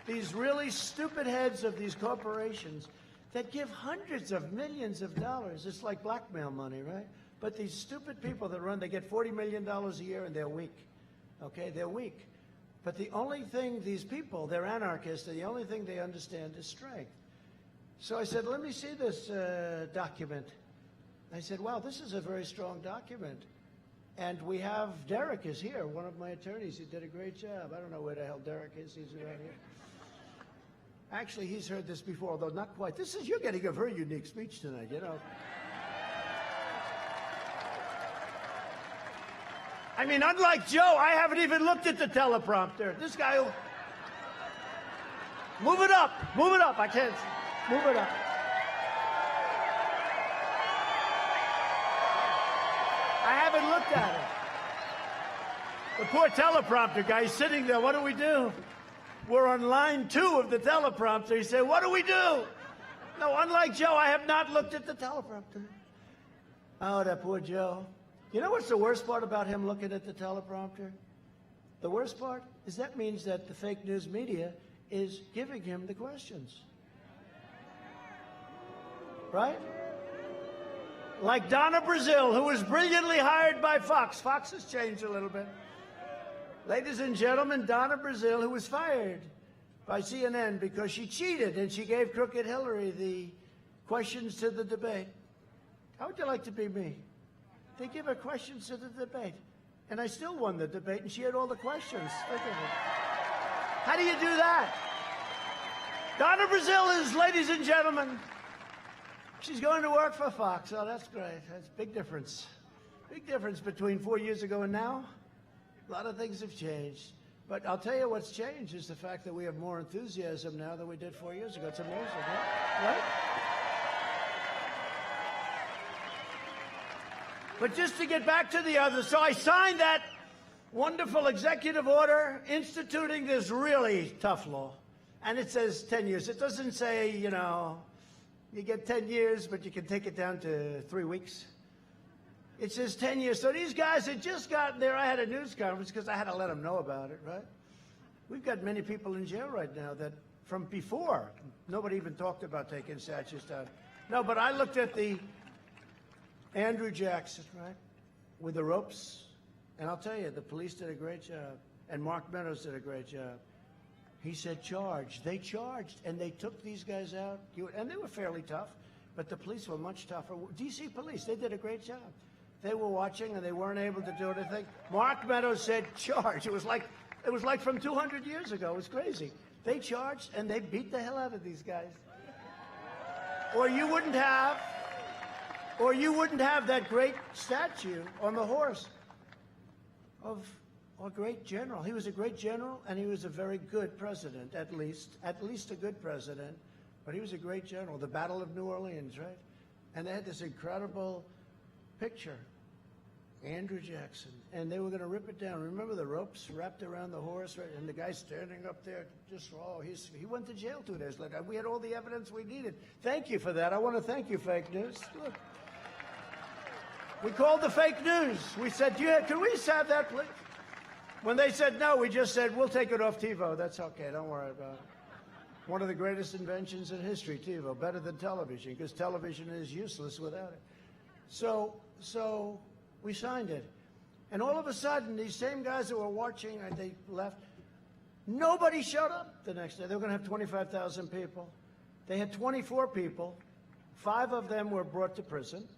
These really stupid heads of these corporations that give hundreds of millions of dollars. It's like blackmail money, right? But these stupid people that run, they get $40 million a year and they're weak. Okay, they're weak. But the only thing these people, they're anarchists, and the only thing they understand is strength. So I said, let me see this document. I said, wow, this is a very strong document. And we have, Derek is here, one of my attorneys. He did a great job. I don't know where the hell Derek is. He's around here. Actually, he's heard this before, although not quite. You're getting a very unique speech tonight, you know. I mean, unlike Joe, I haven't even looked at the teleprompter. This guy will... Move it up. Move it up. I can't... Move it up. I haven't looked at it. The poor teleprompter guy is sitting there. What do we do? We're on line 2 of the teleprompter. He said, what do we do? No, unlike Joe, I have not looked at the teleprompter. Oh, that poor Joe. You know what's the worst part about him looking at the teleprompter? The worst part is that means that the fake news media is giving him the questions. Right? Like Donna Brazile, who was brilliantly hired by Fox. Fox has changed a little bit. Ladies and gentlemen, Donna Brazile, who was fired by CNN because she cheated and she gave Crooked Hillary the questions to the debate. How would you like to be me? They give her questions to the debate. And I still won the debate, and she had all the questions. Look at it. How do you do that? Donna Brazile is, ladies and gentlemen, she's going to work for Fox. Oh, that's great. That's a big difference. Big difference between 4 years ago and now. A lot of things have changed. But I'll tell you what's changed is the fact that we have more enthusiasm now than we did 4 years ago. It's amazing, right? But just to get back to the other, so I signed that wonderful executive order instituting this really tough law. And it says 10 years. It doesn't say, you know, you get 10 years, but you can take it down to 3 weeks. It says 10 years. So these guys had just gotten there. I had a news conference because I had to let them know about it, right? We've got many people in jail right now that from before, nobody even talked about taking statues down. No, but I looked at the Andrew Jackson, right, with the ropes. And I'll tell you, the police did a great job. And Mark Meadows did a great job. He said, charge. They charged, and they took these guys out. And they were fairly tough, but the police were much tougher. D.C. police, they did a great job. They were watching, and they weren't able to do anything. Mark Meadows said, charge. It was like from 200 years ago. It was crazy. They charged, and they beat the hell out of these guys. Or you wouldn't have that great statue on the horse of a great general. He was a great general, and he was a very good president, at least a good president. But he was a great general. The Battle of New Orleans, right? And they had this incredible picture, Andrew Jackson, and they were going to rip it down. Remember the ropes wrapped around the horse, right? And the guy standing up there, just he went to jail 2 days later. We had all the evidence we needed. Thank you for that. I want to thank you, fake news. Look, we called the fake news. We said, can we have that, please? When they said no, we just said, we'll take it off TiVo. That's okay. Don't worry about it. One of the greatest inventions in history, TiVo, better than television, because television is useless without it. So we signed it. And all of a sudden, these same guys that were watching, they left. Nobody showed up the next day. They were going to have 25,000 people. They had 24 people. 5 of them were brought to prison,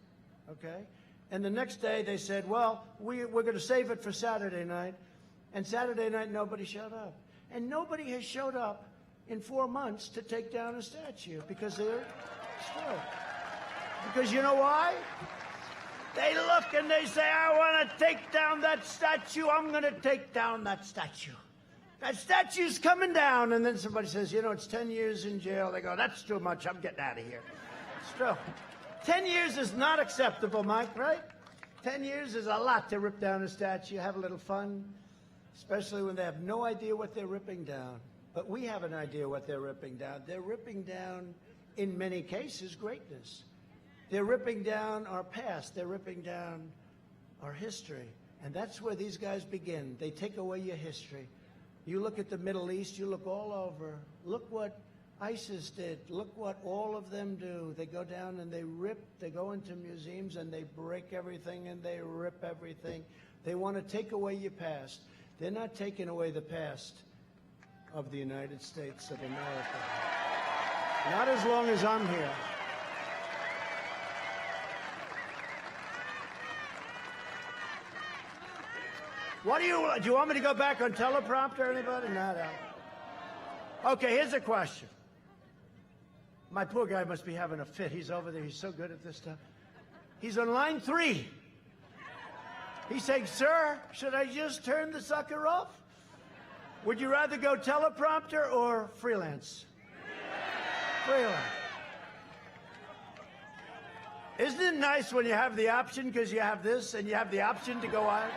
okay? And the next day, they said, well, we're going to save it for Saturday night. And Saturday night, nobody showed up. And nobody has showed up in 4 months to take down a statue because they're still. Because you know why? They look and they say, I want to take down that statue. I'm going to take down that statue. That statue's coming down. And then somebody says, you know, it's 10 years in jail. They go, that's too much. I'm getting out of here. It's true. 10 years is not acceptable, Mike, right? 10 years is a lot to rip down a statue. Have a little fun, especially when they have no idea what they're ripping down. But we have an idea what they're ripping down. They're ripping down, in many cases, greatness. They're ripping down our past. They're ripping down our history. And that's where these guys begin. They take away your history. You look at the Middle East, you look all over. Look what ISIS did. Look what all of them do. They go down and they go into museums and they break everything and they rip everything. They want to take away your past. They're not taking away the past of the United States of America. Not as long as I'm here. Do you want me to go back on teleprompter, anybody? No. Okay, here's a question. My poor guy must be having a fit. He's over there. He's so good at this stuff. He's on line 3. He's saying, sir, should I just turn the sucker off? Would you rather go teleprompter or freelance? Freelance. Isn't it nice when you have the option because you have this and you have the option to go on?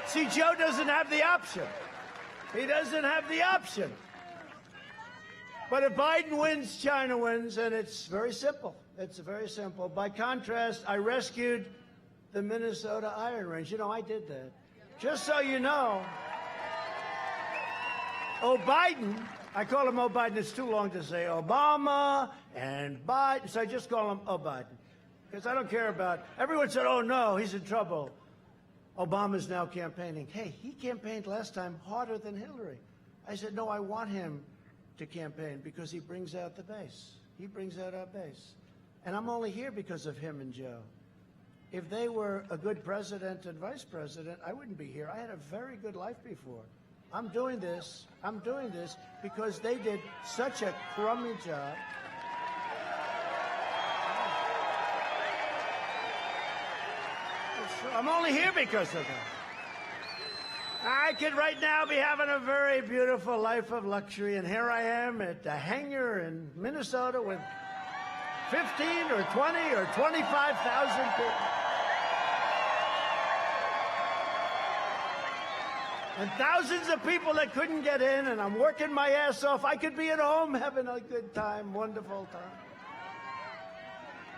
See, Joe doesn't have the option. He doesn't have the option. But if Biden wins, China wins, and it's very simple. It's very simple. By contrast, I rescued the Minnesota Iron Range. You know, I did that. Just so you know, Biden, I call him Biden. It's too long to say Obama and Biden, so I just call him Biden. Because I don't care about, everyone said, oh no, he's in trouble. Obama's now campaigning. Hey, he campaigned last time harder than Hillary. I said, no, I want him to campaign because he brings out the base. He brings out our base. And I'm only here because of him and Joe. If they were a good president and vice president, I wouldn't be here. I had a very good life before. I'm doing this because they did such a crummy job. I'm only here because of them. I could right now be having a very beautiful life of luxury, and here I am at the hangar in Minnesota with 15 or 20 or 25,000 people. And thousands of people that couldn't get in, and I'm working my ass off. I could be at home having a good time, wonderful time.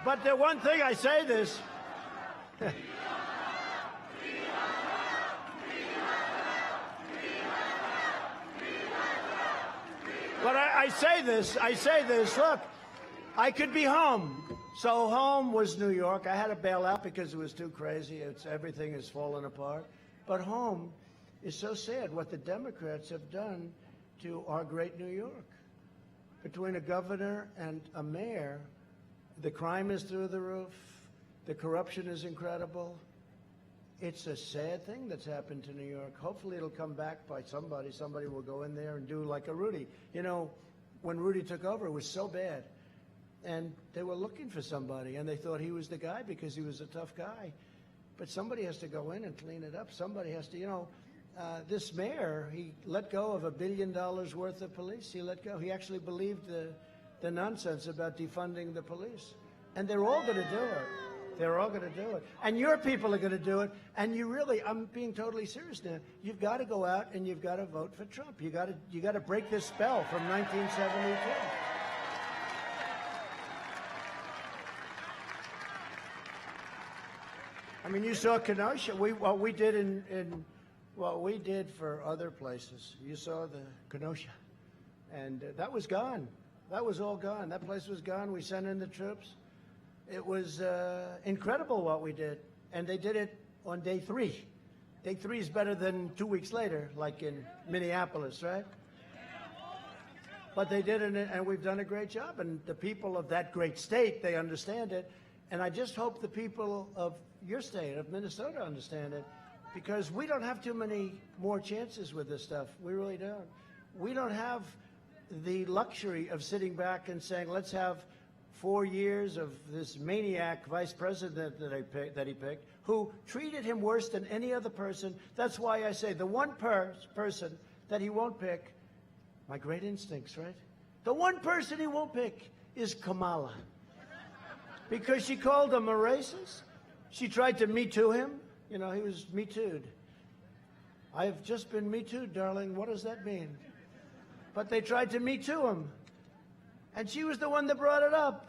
But the one thing I say this. But I say this, look, I could be home. So home was New York. I had to bail out because it was too crazy. Everything is falling apart. But home is so sad what the Democrats have done to our great New York. Between a governor and a mayor, the crime is through the roof. The corruption is incredible. It's a sad thing that's happened to New York. Hopefully it'll come back by somebody. Somebody will go in there and do like a Rudy. You know, when Rudy took over, it was so bad. And they were looking for somebody, and they thought he was the guy because he was a tough guy. But somebody has to go in and clean it up. Somebody has to, this mayor, he let go of $1 billion worth of police. He let go. He actually believed the nonsense about defunding the police. And they're all going to do it. They're all going to do it. And your people are going to do it. And you really, I'm being totally serious now, you've got to go out and you've got to vote for Trump. You got to break this spell from 1972. I mean, you saw Kenosha. What we did what we did for other places. You saw the Kenosha, and that was gone. That was all gone. That place was gone. We sent in the troops. It was incredible what we did, and they did it on day 3. Day 3 is better than 2 weeks later, like in Minneapolis, right? But they did it, and we've done a great job. And the people of that great state, they understand it. And I just hope the people of your state, of Minnesota, understand it, because we don't have too many more chances with this stuff. We really don't. We don't have the luxury of sitting back and saying, let's have 4 years of this maniac vice president that he picked, who treated him worse than any other person. That's why I say the one person that he won't pick, my great instincts, right? The one person he won't pick is Kamala. Because she called him a racist. She tried to Me Too him. You know, he was Me Too'd. I have just been Me Too'd, darling. What does that mean? But they tried to Me Too him. And she was the one that brought it up.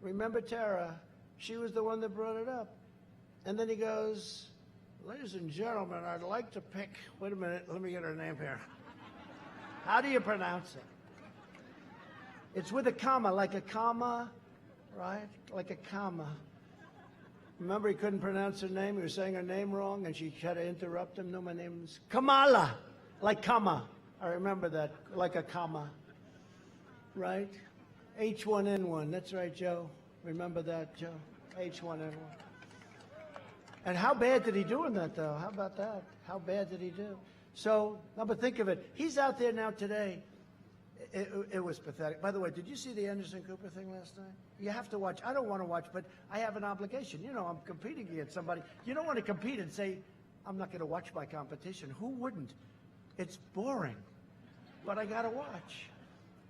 Remember Tara? She was the one that brought it up. And then he goes, ladies and gentlemen, I'd like to pick, wait a minute, let me get her name here. How do you pronounce it? It's with a comma, like a comma, right? Like a comma. Remember, he couldn't pronounce her name. He was saying her name wrong, and she had to interrupt him. No, my name's Kamala, like comma. I remember that, like a comma, right? H1N1. That's right, Joe. Remember that, Joe? H1N1. And how bad did he do in that, though? How about that? How bad did he do? So, now, but think of it. He's out there now today. It was pathetic. By the way, did you see the Anderson Cooper thing last night? You have to watch. I don't want to watch, but I have an obligation. You know, I'm competing against somebody. You don't want to compete and say, I'm not going to watch my competition. Who wouldn't? It's boring. But I got to watch.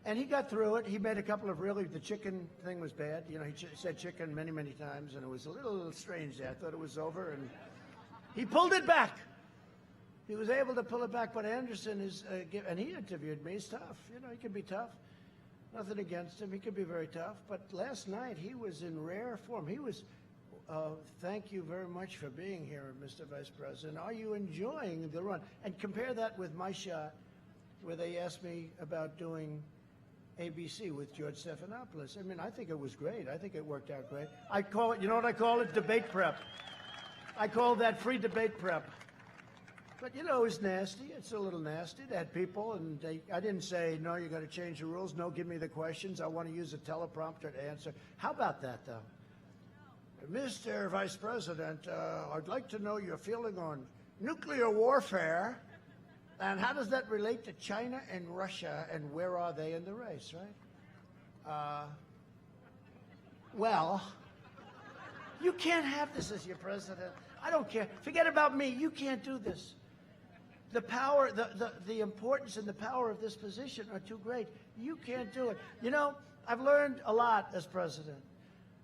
And he got through it. He made a couple of the chicken thing was bad. You know, he said chicken many, many times, and it was a little strange there. I thought it was over, and he pulled it back. He was able to pull it back, but Anderson is, and he interviewed me, he's tough. You know, he can be tough. Nothing against him. He could be very tough. But last night, he was in rare form. He was, thank you very much for being here, Mr. Vice President. Are you enjoying the run? And compare that with my shot, where they asked me about doing ABC with George Stephanopoulos. I mean, I think it was great. I think it worked out great. I call it, you know what I call it? Debate prep. I call that free debate prep. But, you know, it's nasty. It's a little nasty. They had people, and I didn't say, no, you got to change the rules. No, give me the questions. I want to use a teleprompter to answer. How about that, though? Mr. Vice President, I'd like to know your feeling on nuclear warfare, and how does that relate to China and Russia, and where are they in the race, right? Well, you can't have this as your president. I don't care. Forget about me. You can't do this. the power, the importance and the power of this position are too great. You can't do it. You know, I've learned a lot as president.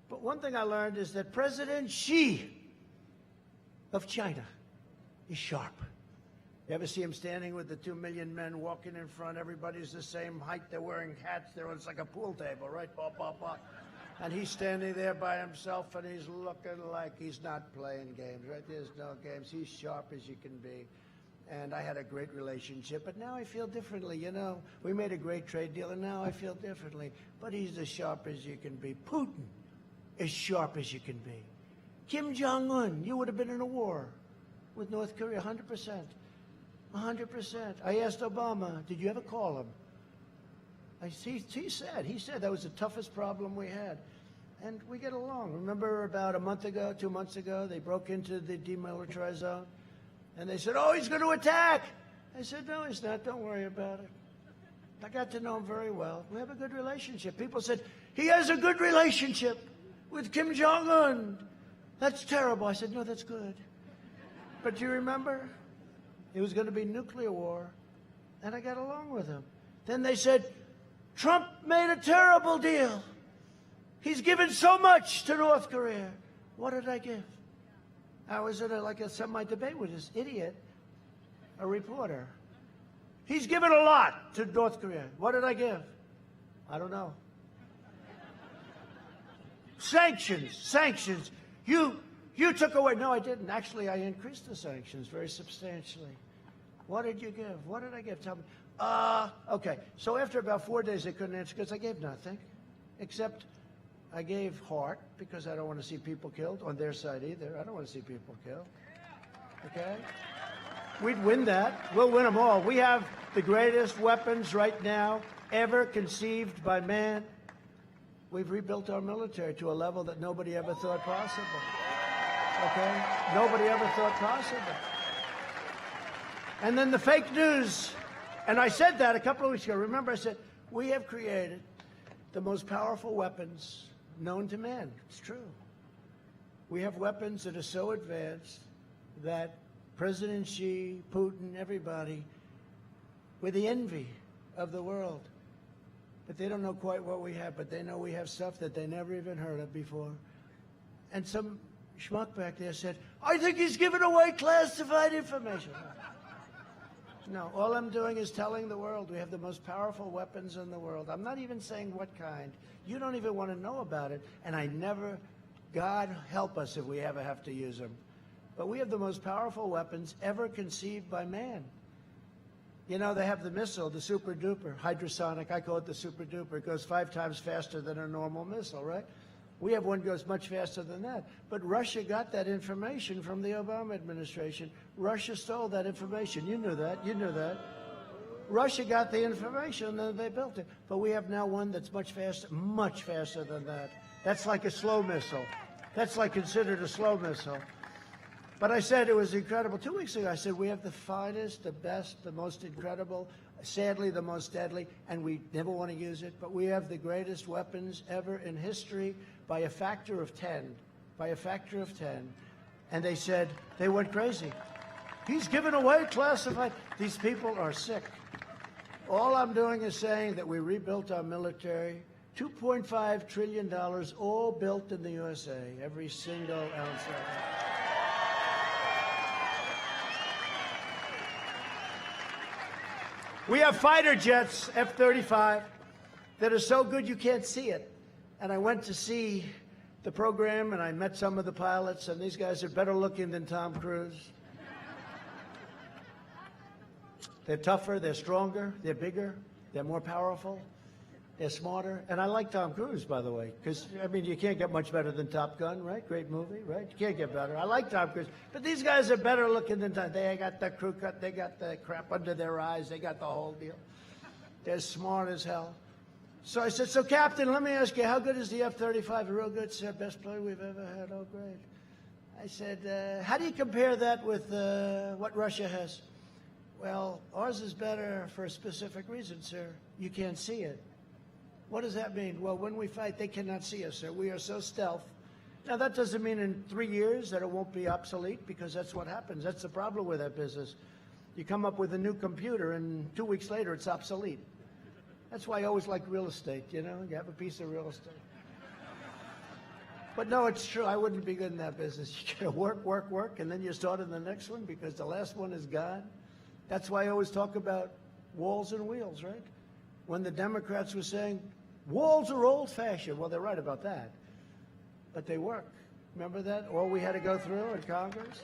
But one thing I learned is that President Xi of China is sharp. You ever see him standing with the 2 million men walking in front? Everybody's the same height. They're wearing hats. It's like a pool table, right? Bop, bop, bop. And he's standing there by himself, and he's looking like he's not playing games, right? There's no games. He's sharp as you can be. And I had a great relationship, but now I feel differently, you know. We made a great trade deal, and now I feel differently. But he's as sharp as you can be. Putin, as sharp as you can be. Kim Jong-un, you would have been in a war with North Korea, 100%. 100%. I asked Obama, did you ever call him? He said that was the toughest problem we had. And we get along. Remember about a month ago, 2 months ago, they broke into the demilitarized zone? And they said, oh, he's going to attack. I said, no, he's not. Don't worry about it. I got to know him very well. We have a good relationship. People said, he has a good relationship with Kim Jong-un. That's terrible. I said, no, that's good. But do you remember? It was going to be nuclear war, and I got along with him. Then they said, Trump made a terrible deal. He's given so much to North Korea. What did I give? I was in a semi-debate with this idiot, a reporter. He's given a lot to North Korea. What did I give? I don't know. Sanctions. You took away. No, I didn't. Actually, I increased the sanctions very substantially. What did you give? What did I give? Tell me. Okay. So after about 4 days, they couldn't answer because I gave nothing, except I gave heart because I don't want to see people killed on their side either. I don't want to see people killed. Okay? We'd win that. We'll win them all. We have the greatest weapons right now ever conceived by man. We've rebuilt our military to a level that nobody ever thought possible. Okay? Nobody ever thought possible. And then the fake news, and I said that a couple of weeks ago. Remember, I said, we have created the most powerful weapons known to man. It's true. We have weapons that are so advanced that President Xi, Putin, everybody, we're the envy of the world. But they don't know quite what we have, but they know we have stuff that they never even heard of before. And some schmuck back there said, I think he's giving away classified information. No, all I'm doing is telling the world we have the most powerful weapons in the world. I'm not even saying what kind. You don't even want to know about it. And I never, God help us if we ever have to use them. But we have the most powerful weapons ever conceived by man. You know, they have the missile, the super duper, hydrosonic. I call it the super duper. It goes 5 times faster than a normal missile, right? We have one that goes much faster than that. But Russia got that information from the Obama administration. Russia stole that information. You knew that. You knew that. Russia got the information, and they built it. But we have now one that's much faster than that. That's like a slow missile. That's like considered a slow missile. But I said it was incredible. 2 weeks ago, I said we have the finest, the best, the most incredible, sadly the most deadly, and we never want to use it, but we have the greatest weapons ever in history by a factor of 10. By a factor of 10. And they said, they went crazy. He's given away classified. These people are sick. All I'm doing is saying that we rebuilt our military. $2.5 trillion, all built in the USA, every single ounce of it. We have fighter jets, F-35, that are so good you can't see it. And I went to see the program, and I met some of the pilots, and these guys are better looking than Tom Cruise. They're tougher, they're stronger, they're bigger, they're more powerful, they're smarter. And I like Tom Cruise, by the way, because, I mean, you can't get much better than Top Gun, right? Great movie, right? You can't get better. I like Tom Cruise. But these guys are better looking than Tom. They got the crew cut, they got the crap under their eyes, they got the whole deal. They're smart as hell. So I said, so Captain, let me ask you, how good is the F-35? Real good, sir. Best plane we've ever had. Oh, great. I said, how do you compare that with what Russia has? Well, ours is better for a specific reason, sir. You can't see it. What does that mean? Well, when we fight, they cannot see us, sir. We are so stealth. Now, that doesn't mean in 3 years that it won't be obsolete, because that's what happens. That's the problem with that business. You come up with a new computer, and 2 weeks later, it's obsolete. That's why I always like real estate, you know? You have a piece of real estate. But no, it's true. I wouldn't be good in that business. You gotta work, work, work, and then you start on the next one because the last one is gone. That's why I always talk about walls and wheels, right? When the Democrats were saying, walls are old-fashioned. Well, they're right about that. But they work. Remember that? All we had to go through in Congress?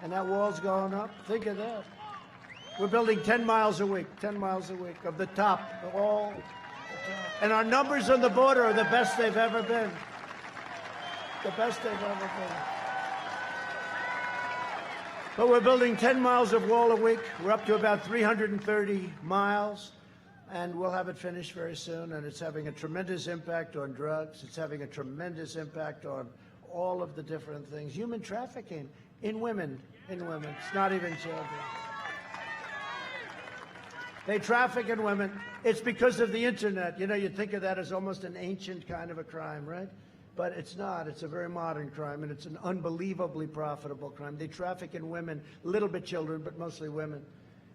And that wall's going up. Think of that. We're building 10 miles a week, 10 miles a week of the top, all. And our numbers on the border are the best they've ever been. The best they've ever been. But we're building 10 miles of wall a week. We're up to about 330 miles, and we'll have it finished very soon. And it's having a tremendous impact on drugs. It's having a tremendous impact on all of the different things. Human trafficking in women, It's not even children. They traffic in women. It's because of the internet. You know, you think of that as almost an ancient kind of a crime, right? But it's not. It's a very modern crime, and it's an unbelievably profitable crime. They traffic in women, a little bit children, but mostly women,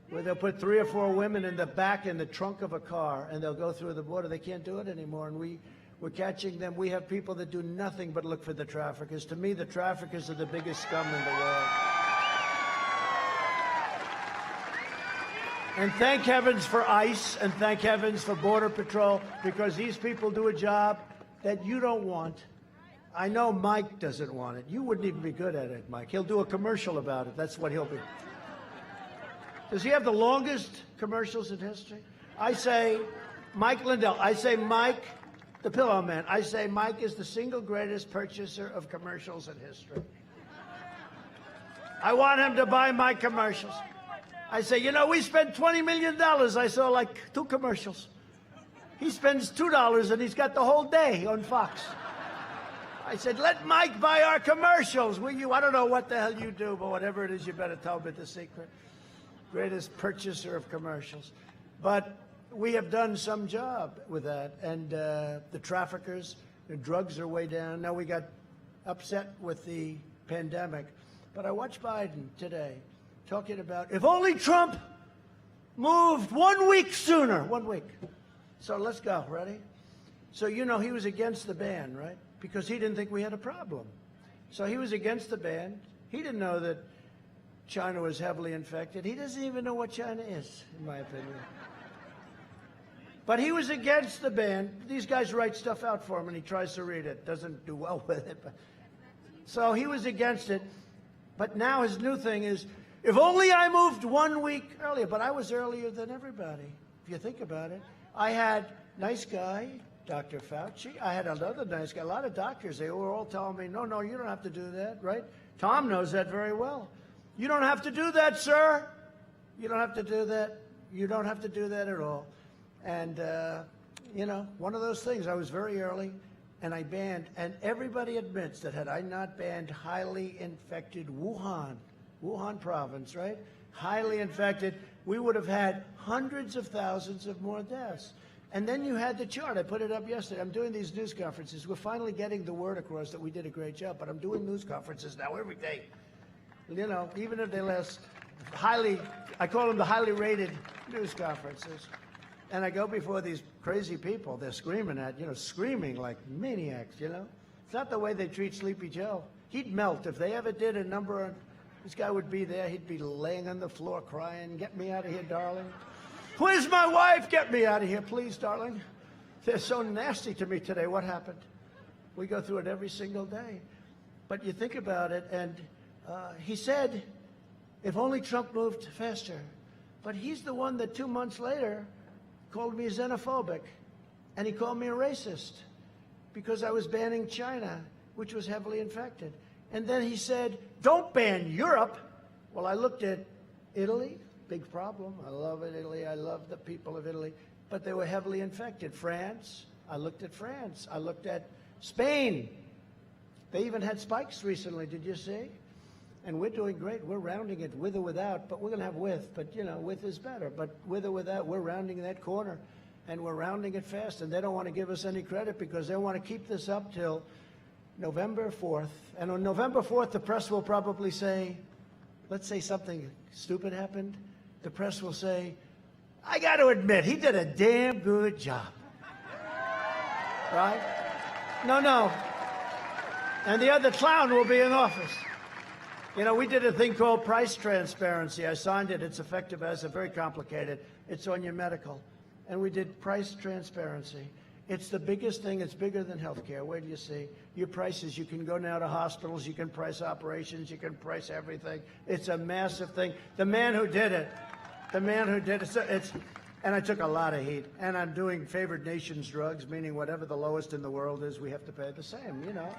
where they'll put 3 or 4 women in the back in the trunk of a car, and they'll go through the border. They can't do it anymore, and we're catching them. We have people that do nothing but look for the traffickers. To me, the traffickers are the biggest scum in the world. And thank heavens for ICE, and thank heavens for Border Patrol, because these people do a job that you don't want. I know Mike doesn't want it. You wouldn't even be good at it, Mike. He'll do a commercial about it. That's what he'll be. Does he have the longest commercials in history? I say, Mike Lindell. I say, Mike, the Pillow Man. I say, Mike is the single greatest purchaser of commercials in history. I want him to buy my commercials. I say, you know, we spent $20 million. I saw like 2 commercials. He spends $2 and he's got the whole day on Fox. I said, let Mike buy our commercials, will you? I don't know what the hell you do, but whatever it is, you better tell me the secret. Greatest purchaser of commercials. But we have done some job with that. And the traffickers, the drugs are way down. Now we got upset with the pandemic. But I watched Biden today talking about, if only Trump moved 1 week sooner, 1 week. So let's go. Ready? So, you know, he was against the ban, right? Because he didn't think we had a problem. So he was against the ban. He didn't know that China was heavily infected. He doesn't even know what China is, in my opinion. But he was against the ban. These guys write stuff out for him, and he tries to read it. Doesn't do well with it. So he was against it. But now his new thing is, if only I moved 1 week earlier. But I was earlier than everybody, if you think about it. I had nice guy, Dr. Fauci. I had another nice guy. A lot of doctors, they were all telling me, no, you don't have to do that, right? Tom knows that very well. You don't have to do that, sir. You don't have to do that. You don't have to do that at all. And, you know, one of those things, I was very early, and I banned, and everybody admits that had I not banned highly infected Wuhan province, right? Highly infected, we would have had hundreds of thousands of more deaths. And then you had the chart. I put it up yesterday. I'm doing these news conferences. We're finally getting the word across that we did a great job, but I'm doing news conferences now every day. You know, even if they last I call them the highly rated news conferences. And I go before these crazy people they're screaming at, screaming like maniacs, It's not the way they treat Sleepy Joe. He'd melt. If they ever did a number on, this guy would be there. He'd be laying on the floor crying, get me out of here, darling. Where's my wife? Get me out of here, please, darling. They're so nasty to me today. What happened? We go through it every single day. But you think about it, and he said, if only Trump moved faster. But he's the one that 2 months later called me xenophobic, and he called me a racist because I was banning China, which was heavily infected. And then he said, don't ban Europe. Well, I looked at Italy, big problem. I love Italy. I love the people of Italy. But they were heavily infected. France, I looked at France. I looked at Spain. They even had spikes recently, did you see? And we're doing great. We're rounding it with or without, but we're going to have with. But, with is better. But with or without, we're rounding that corner, and we're rounding it fast. And they don't want to give us any credit because they want to keep this up till November 4th. And on November 4th, the press will probably say, let's say something stupid happened, the press will say, I got to admit, he did a damn good job. Right? No. And the other clown will be in office. You know, we did a thing called price transparency. I signed it. It's effective as a very complicated. It's on your medical. And we did price transparency. It's the biggest thing. It's bigger than healthcare. Where do you see? Your prices, you can go now to hospitals, you can price operations, you can price everything. It's a massive thing. The man who did it, and I took a lot of heat. And I'm doing favored nations drugs, meaning whatever the lowest in the world is, we have to pay the same, you know.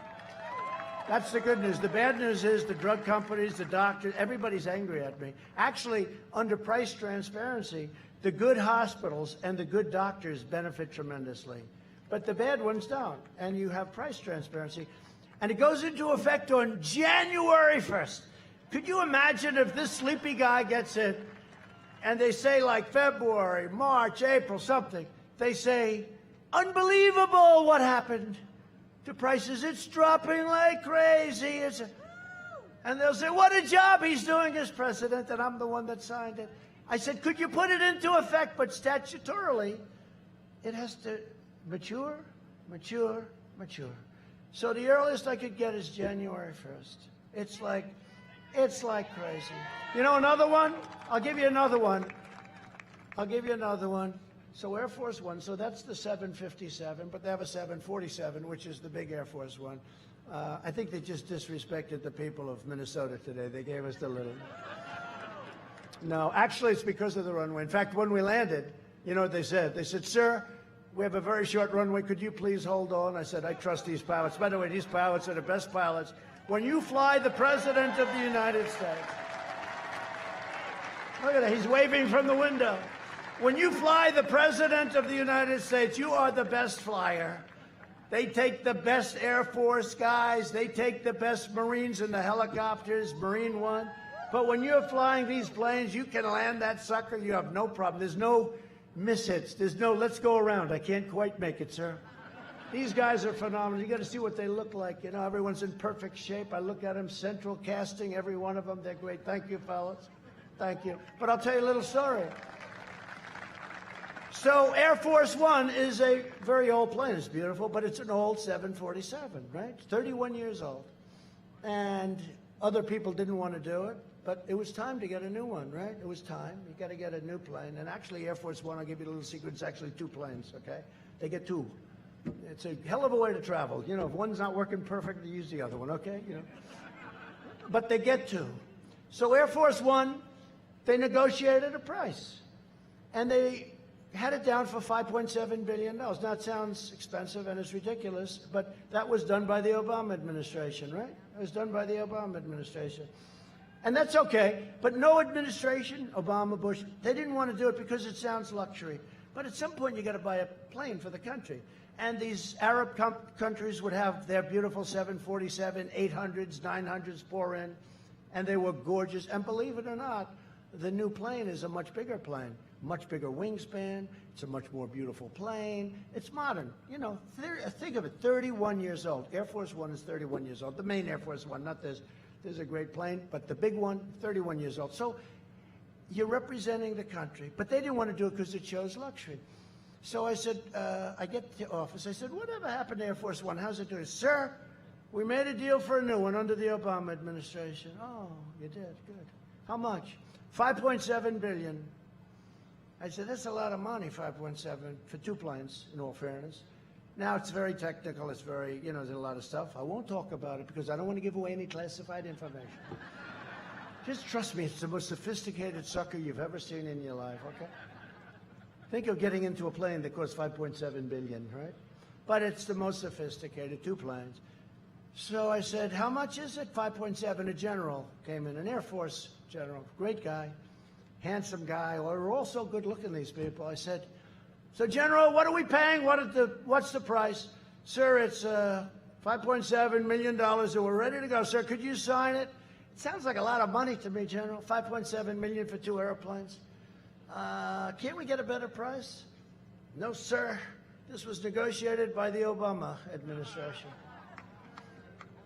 That's the good news. The bad news is the drug companies, the doctors, everybody's angry at me. Actually, under price transparency, the good hospitals and the good doctors benefit tremendously. But the bad ones don't. And you have price transparency. And it goes into effect on January 1st. Could you imagine if this sleepy guy gets it and they say like February, March, April, something. They say, unbelievable what happened to prices. It's dropping like crazy. And they'll say, what a job he's doing as president, and I'm the one that signed it. I said, could you put it into effect, but statutorily, it has to mature. So the earliest I could get is January 1st. It's like crazy. You know another one? I'll give you another one. So Air Force One, so that's the 757, but they have a 747, which is the big Air Force One. I think they just disrespected the people of Minnesota today. They gave us the little. No, actually, it's because of the runway. In fact, when we landed, you know what they said? They said, sir, we have a very short runway. Could you please hold on? I said, I trust these pilots. By the way, these pilots are the best pilots. When you fly the President of the United States, look at that, he's waving from the window. When you fly the President of the United States, you are the best flyer. They take the best Air Force guys. They take the best Marines in the helicopters, Marine One. But when you're flying these planes, you can land that sucker. You have no problem. There's no mishits. There's no, let's go around. I can't quite make it, sir. These guys are phenomenal. You got to see what they look like. You know, everyone's in perfect shape. I look at them, central casting, every one of them. They're great. Thank you, fellas. Thank you. But I'll tell you a little story. So Air Force One is a very old plane. It's beautiful, but it's an old 747, right? 31 years old. And other people didn't want to do it, but it was time to get a new one, right? It was time. You got to get a new plane. And actually, Air Force One, I'll give you a little secret, it's actually two planes, okay? They get two. It's a hell of a way to travel. You know, if one's not working perfectly, use the other one, okay? You know. But they get two. So Air Force One, they negotiated a price. And they had it down for $5.7 billion. Now, it sounds expensive and it's ridiculous, but that was done by the Obama administration, right? It was done by the Obama administration. And that's okay, but no administration, Obama, Bush, they didn't want to do it because it sounds luxury. But at some point, you got to buy a plane for the country. And these Arab countries would have their beautiful 747, 800s, 900s pour in, and they were gorgeous. And believe it or not, the new plane is a much bigger plane, much bigger wingspan. It's a much more beautiful plane. It's modern. You know, think of it, 31 years old. Air Force One is 31 years old. The main Air Force One, not this. There's a great plane, but the big one, 31 years old. So you're representing the country. But they didn't want to do it because it shows luxury. So I said, I get to the office. I said, whatever happened to Air Force One? How's it doing? Sir, we made a deal for a new one under the Obama administration. Oh, you did? Good. How much? $5.7 billion. I said, that's a lot of money, 5.7 for two planes, in all fairness. Now, it's very technical. It's very, you know, there's a lot of stuff. I won't talk about it because I don't want to give away any classified information. Just trust me, it's the most sophisticated sucker you've ever seen in your life, okay? Think of getting into a plane that costs $5.7 billion, right? But it's the most sophisticated, two planes. So I said, how much is it? 5.7. A general came in, an Air Force general, great guy, handsome guy. Well, we're all so good looking, these people. I said, so General, what are we paying? What's the price? Sir, it's $5.7 million, and we're ready to go. Sir, could you sign it? It sounds like a lot of money to me, General. $5.7 million for two airplanes. Can't we get a better price? No, sir. This was negotiated by the Obama administration.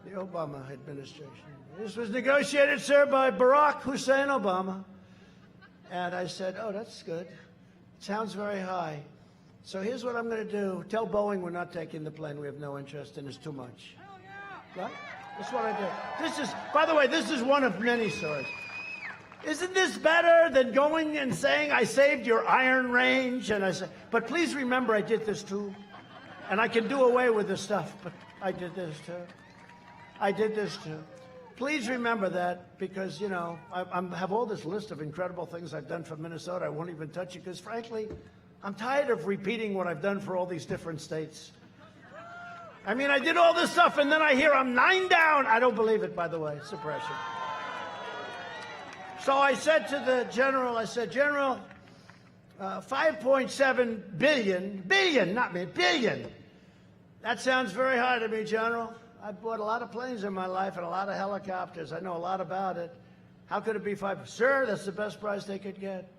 the Obama administration. This was negotiated, sir, by Barack Hussein Obama. And I said, oh, that's good. It sounds very high. So here's what I'm going to do. Tell Boeing we're not taking the plane. We have no interest and it's too much. Right? That's what I did. This is, by the way, this is one of many stories. Isn't this better than going and saying, I saved your iron range? And I said, but please remember I did this too. And I can do away with this stuff, but I did this too. I did this too. Please remember that because, you know, I have all this list of incredible things I've done for Minnesota. I won't even touch it because, frankly, I'm tired of repeating what I've done for all these different states. I mean, I did all this stuff, and then I hear I'm 9 down. I don't believe it, by the way, suppression. So I said to the general, I said, General, 5.7 billion, not me, billion. That sounds very high to me, General. I bought a lot of planes in my life and a lot of helicopters. I know a lot about it. How could it be 5? Sir, that's the best price they could get.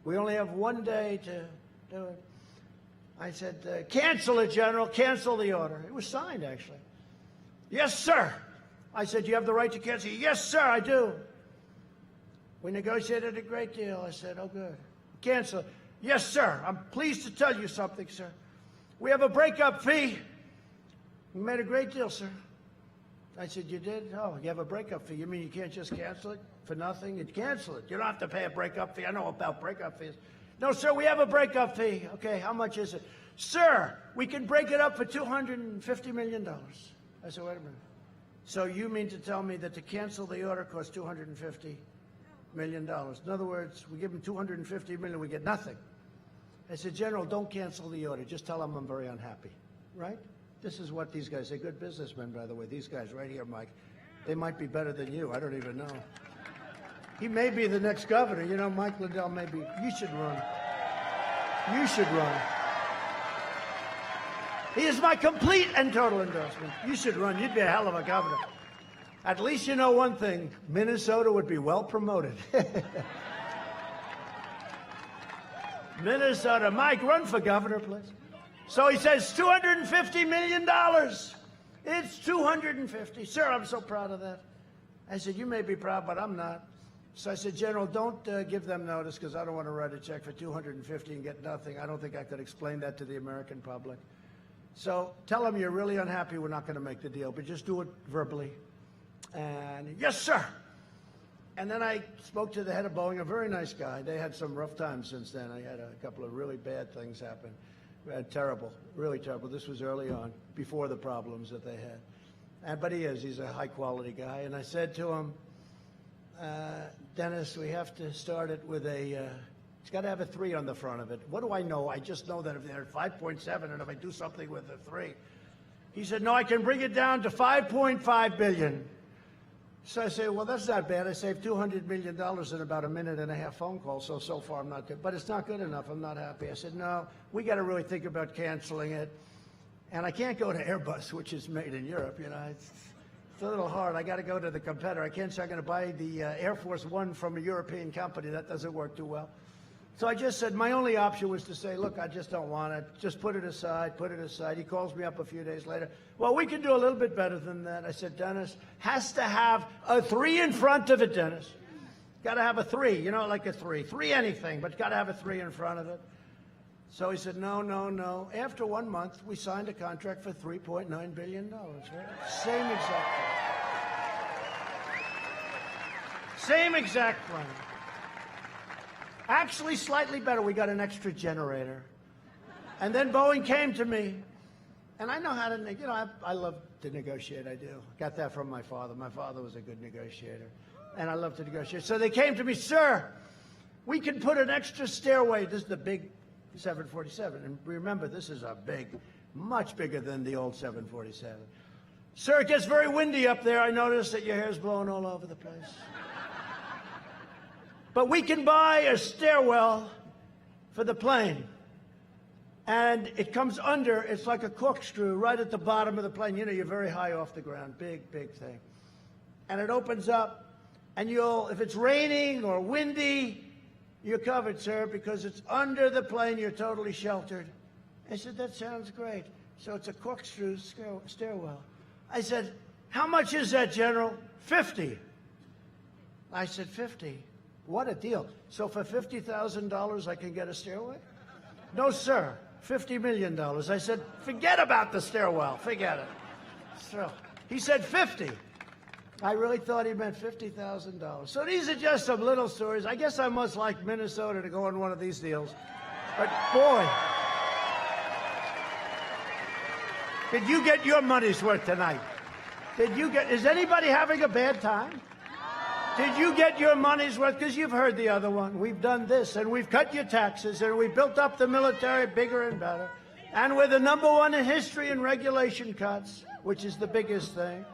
We only have 1 day to do it. I said, cancel it, General. Cancel the order. It was signed, actually. Yes, sir. I said, you have the right to cancel. Yes, sir, I do. We negotiated a great deal. I said, oh, good. Cancel it. Yes, sir. I'm pleased to tell you something, sir. We have a breakup fee. We made a great deal, sir. I said, you did? Oh, you have a breakup fee. You mean you can't just cancel it for nothing? You cancel it. You don't have to pay a breakup fee. I know about breakup fees. No, sir, we have a breakup fee. Okay, how much is it? Sir, we can break it up for $250 million. I said, wait a minute. So you mean to tell me that to cancel the order costs $250 million? In other words, we give them $250 million, we get nothing. I said, General, don't cancel the order. Just tell them I'm very unhappy, right? This is what these guys, they're good businessmen, by the way. These guys right here, Mike, they might be better than you. I don't even know. He may be the next governor. You know, Mike Lindell may be. You should run. You should run. He is my complete and total endorsement. You should run. You'd be a hell of a governor. At least you know one thing. Minnesota would be well promoted. Minnesota. Mike, run for governor, please. So he says, $250 million. It's 250. Sir, I'm so proud of that. I said, you may be proud, but I'm not. So I said, General, don't give them notice because I don't want to write a check for 250 and get nothing. I don't think I could explain that to the American public. So tell them you're really unhappy we're not going to make the deal, but just do it verbally. And yes, sir. And then I spoke to the head of Boeing, a very nice guy. They had some rough times since then. I had a couple of really bad things happen. Terrible, really terrible. This was early on, before the problems that they had. But he's a high-quality guy. And I said to him, Dennis, we have to start it with it's got to have a 3 on the front of it. What do I know? I just know that if they're 5.7 and if I do something with a 3. He said, no, I can bring it down to 5.5 billion. So I say, well, that's not bad. I saved $200 million in about a minute and a half phone call, so far I'm not good. But it's not good enough. I'm not happy. I said, no, we got to really think about canceling it. And I can't go to Airbus, which is made in Europe. You know, it's a little hard. I got to go to the competitor. I can't say I'm going to buy the Air Force One from a European company. That doesn't work too well. So I just said my only option was to say, look, I just don't want it. Just put it aside, put it aside. He calls me up a few days later. Well, we can do a little bit better than that. I said, Dennis, has to have a 3 in front of it, Dennis. Got to have a 3, you know, like a 3. 3 anything, but got to have a 3 in front of it. So he said, no, no, no. After 1 month, we signed a contract for $3.9 billion. Right? Same exact plan. Same exact plan. Actually, slightly better. We got an extra generator. And then Boeing came to me. And I know how to, you know, I love to negotiate. I do. Got that from my father. My father was a good negotiator. And I love to negotiate. So they came to me, sir, we can put an extra stairway. This is the big 747. And remember, this is a big, much bigger than the old 747. Sir, it gets very windy up there. I noticed that your hair's blowing all over the place. But we can buy a stairwell for the plane. And it comes under, it's like a corkscrew right at the bottom of the plane. You know, you're very high off the ground. Big, big thing. And it opens up, and if it's raining or windy, you're covered, sir, because it's under the plane. You're totally sheltered. I said, that sounds great. So it's a corkscrew stairwell. I said, How much is that, General? 50. I said, 50? What a deal. So for $50,000, I can get a stairway? No, sir. $50 million. I said, forget about the stairwell. Forget it. So he said 50. I really thought he meant $50,000. So these are just some little stories. I guess I must like Minnesota to go on one of these deals. But boy, did you get your money's worth tonight? Is anybody having a bad time? Did you get your money's worth? Because you've heard the other one. We've done this, and we've cut your taxes, and we've built up the military bigger and better. And we're the #1 in history in regulation cuts, which is the biggest thing.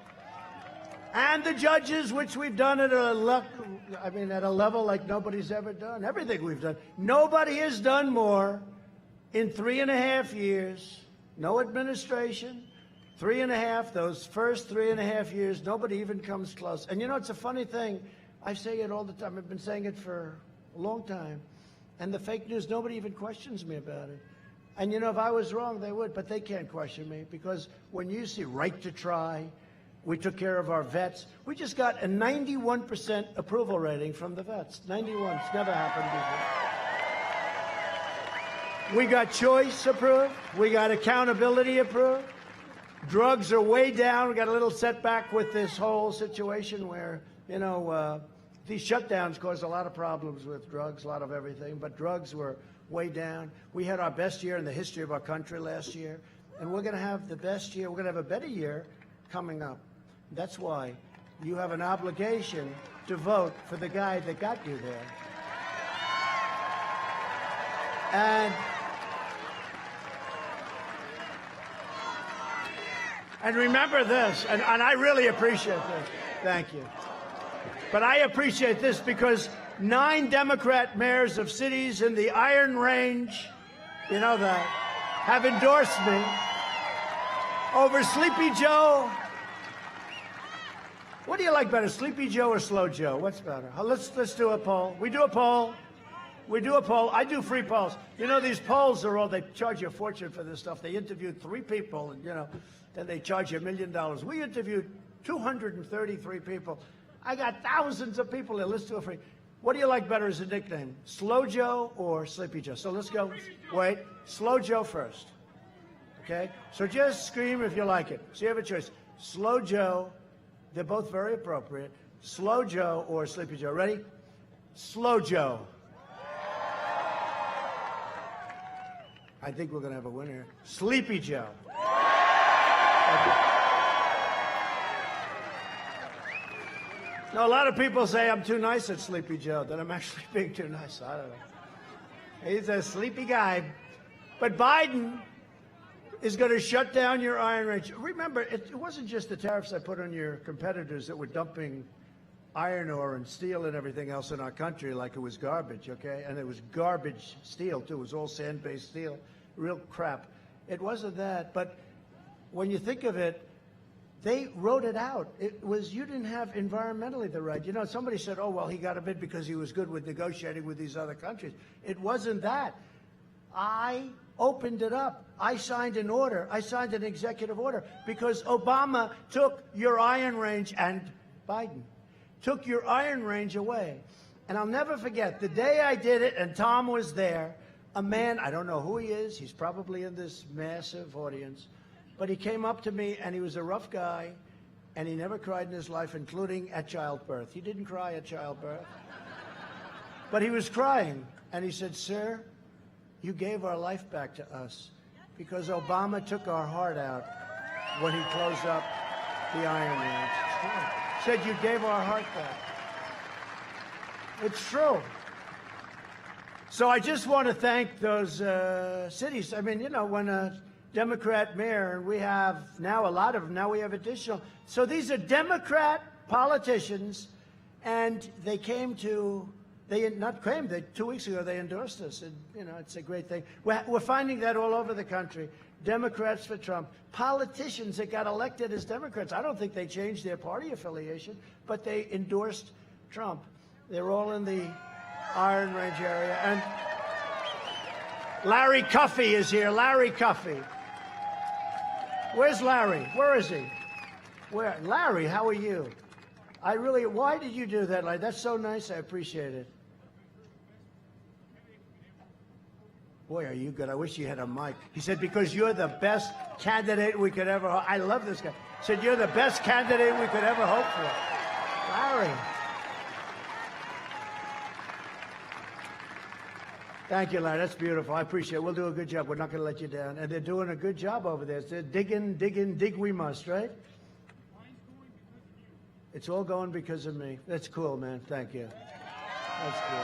And the judges, which we've done at a level like nobody's ever done. Everything we've done. Nobody has done more in 3.5 years. No administration. 3.5, those first 3.5 years, nobody even comes close. And you know, it's a funny thing. I say it all the time. I've been saying it for a long time. And the fake news, nobody even questions me about it. And you know, if I was wrong, they would, but they can't question me, because when you see right to try, we took care of our vets. We just got a 91% approval rating from the vets. 91. It's never happened before. We got choice approved. We got accountability approved. Drugs are way down. We got a little setback with this whole situation where, you know, these shutdowns caused a lot of problems with drugs, a lot of everything, but drugs were way down. We had our best year in the history of our country last year, and we're going to have the best year. We're going to have a better year coming up. That's why you have an obligation to vote for the guy that got you there. And remember this, and I really appreciate this. Thank you. But I appreciate this because 9 Democrat mayors of cities in the Iron Range, you know that, have endorsed me over Sleepy Joe. What do you like better, Sleepy Joe or Slow Joe? What's better? Let's do a poll. We do a poll. We do a poll. I do free polls. You know, these polls are all, they charge you a fortune for this stuff. They interviewed 3 people, and, you know, then they charge you $1 million. We interviewed 233 people. I got thousands of people that listen to it free. What do you like better as a nickname, Slow Joe or Sleepy Joe? So let's go. Wait, Slow Joe first. Okay? So just scream if you like it. So you have a choice. Slow Joe, they're both very appropriate. Slow Joe or Sleepy Joe. Ready? Slow Joe. I think we're going to have a winner. Sleepy Joe. Now, a lot of people say I'm too nice at Sleepy Joe, that I'm actually being too nice. I don't know. He's a sleepy guy. But Biden is going to shut down your Iron Range. Remember, it wasn't just the tariffs I put on your competitors that were dumping iron ore and steel and everything else in our country like it was garbage, okay? And it was garbage steel, too. It was all sand-based steel. Real crap. It wasn't that. But when you think of it, they wrote it out. It was, you didn't have environmentally the right. You know, somebody said, oh, well, he got a bid because he was good with negotiating with these other countries. It wasn't that. I opened it up. I signed an order. I signed an executive order because Obama took your Iron Range, and Biden took your Iron Range away. And I'll never forget the day I did it, and Tom was there, a man, I don't know who he is. He's probably in this massive audience. But he came up to me, and he was a rough guy, and he never cried in his life, including at childbirth. He didn't cry at childbirth. But he was crying, and he said, sir, you gave our life back to us because Obama took our heart out when he closed up the Iron Range. Said you gave our heart back. It's true. So I just want to thank those cities. I mean, you know, when a Democrat mayor, and we have now a lot of them, now we have additional. So these are Democrat politicians, and they came to, they not came, they 2 weeks ago they endorsed us, and you know, it's a great thing. We're finding that all over the country. Democrats for Trump. Politicians that got elected as Democrats, I don't think they changed their party affiliation, but they endorsed Trump. They're all in the Iron Range area. And Larry Cuffey is here. Larry Cuffey. Where's Larry? Where is he? Where? Larry, how are you? Why did you do that, Larry? That's so nice. I appreciate it. Boy, are you good. I wish you had a mic. He said, because you're the best candidate we could ever hope. I love this guy. He said, you're the best candidate we could ever hope for. Larry. Thank you, Larry. That's beautiful. I appreciate it. We'll do a good job. We're not going to let you down. And they're doing a good job over there. They're digging, dig we must, right? It's all going because of me. That's cool, man. Thank you. That's cool.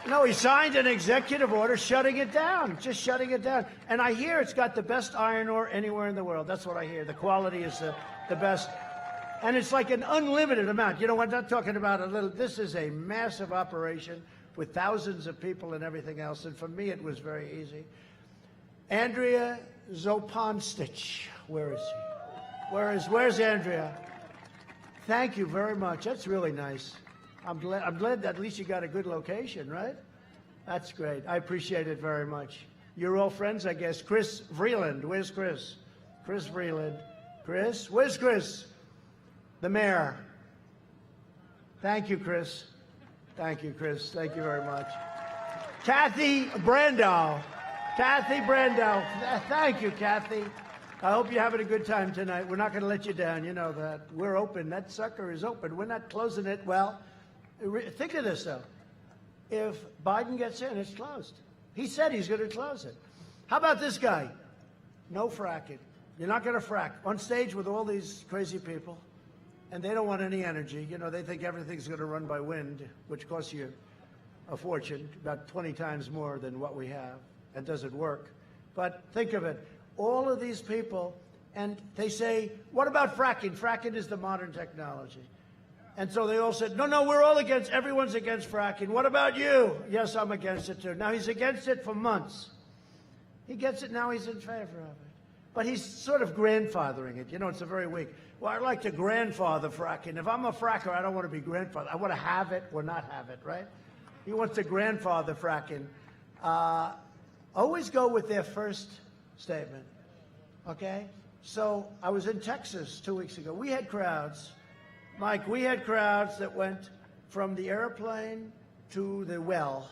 No, he signed an executive order shutting it down, just shutting it down. And I hear it's got the best iron ore anywhere in the world. That's what I hear. The quality is the best. And it's like an unlimited amount. You know, we're not talking about a little. This is a massive operation with thousands of people and everything else. And for me, it was very easy. Andrea Zoponstich. Where is she? Where's Andrea? Thank you very much. That's really nice. I'm glad that at least you got a good location, right? That's great. I appreciate it very much. You're all friends, I guess. Chris Vreeland. Where's Chris? Chris Vreeland. Chris? Where's Chris? The mayor. Thank you, Chris. Thank you, Chris. Thank you very much. Kathy Brandow. Kathy Brandow. Thank you, Kathy. I hope you're having a good time tonight. We're not going to let you down. You know that. We're open. That sucker is open. We're not closing it. Well, think of this, though. If Biden gets in, it's closed. He said he's going to close it. How about this guy? No fracking. You're not going to frack. On stage with all these crazy people, and they don't want any energy. You know, they think everything's going to run by wind, which costs you a fortune, about 20 times more than what we have, and doesn't work. But think of it. All of these people, and they say, what about fracking? Fracking is the modern technology. And so they all said, no, we're all against, everyone's against fracking. What about you? Yes, I'm against it too. Now, he's against it for months. He gets it, now he's in favor of it. But he's sort of grandfathering it. You know, it's a very weak. Well, I'd like to grandfather fracking. If I'm a fracker, I don't want to be grandfather. I want to have it or not have it, right? He wants to grandfather fracking. Always go with their first statement, okay? So I was in Texas 2 weeks ago. We had crowds, Mike, we had crowds that went from the airplane to the well,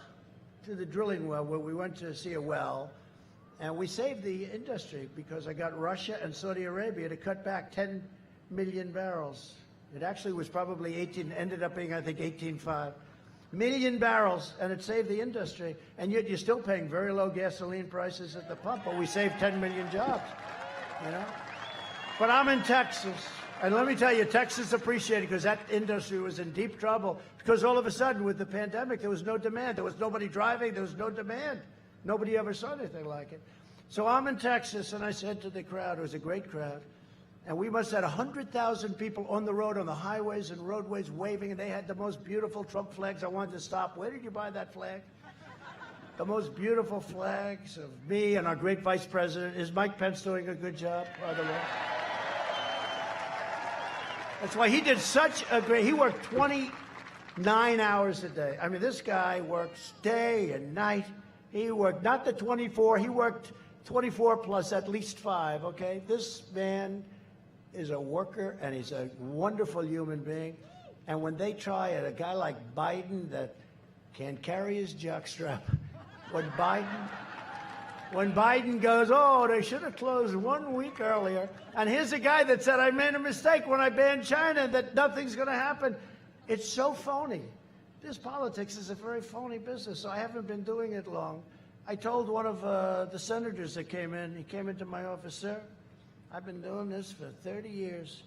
to the drilling well, where we went to see a well, and we saved the industry because I got Russia and Saudi Arabia to cut back 10 million barrels. It actually was probably 18, ended up being, I think, 18.5 million barrels, and it saved the industry. And yet you're still paying very low gasoline prices at the pump, but we saved 10 million jobs, you know? But I'm in Texas, and let me tell you, Texas appreciated because that industry was in deep trouble because all of a sudden with the pandemic, there was no demand. There was nobody driving. There was no demand. Nobody ever saw anything like it. So I'm in Texas, and I said to the crowd, it was a great crowd, and we must have had 100,000 people on the road, on the highways and roadways waving, and they had the most beautiful Trump flags. I wanted to stop. Where did you buy that flag? The most beautiful flags of me and our great vice president. Is Mike Pence doing a good job, by the way? That's why he did such a great, he worked 29 hours a day. I mean, this guy works day and night. He worked not the 24, he worked 24 plus at least 5, okay? This man is a worker, and he's a wonderful human being. And when they try it, a guy like Biden that can't carry his jockstrap, when Biden goes, oh, they should have closed 1 week earlier. And here's a guy that said, I made a mistake when I banned China, that nothing's going to happen. It's so phony. This politics is a very phony business, so I haven't been doing it long. I told one of the senators that came in, he came into my office, sir, I've been doing this for 30 years.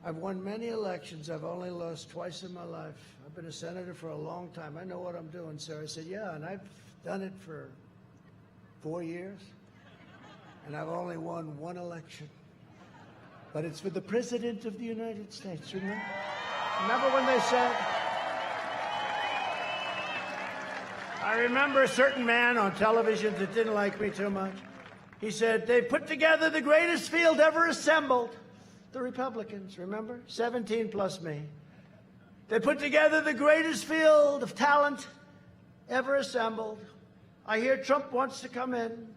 I've won many elections. I've only lost twice in my life. I've been a senator for a long time. I know what I'm doing, sir. I said, yeah, and I've done it for 4 years, and I've only won 1 election. But it's for the President of the United States, remember? Remember when they said... I remember a certain man on television that didn't like me too much. He said, they put together the greatest field ever assembled. The Republicans, remember? 17 plus me. They put together the greatest field of talent ever assembled. I hear Trump wants to come in.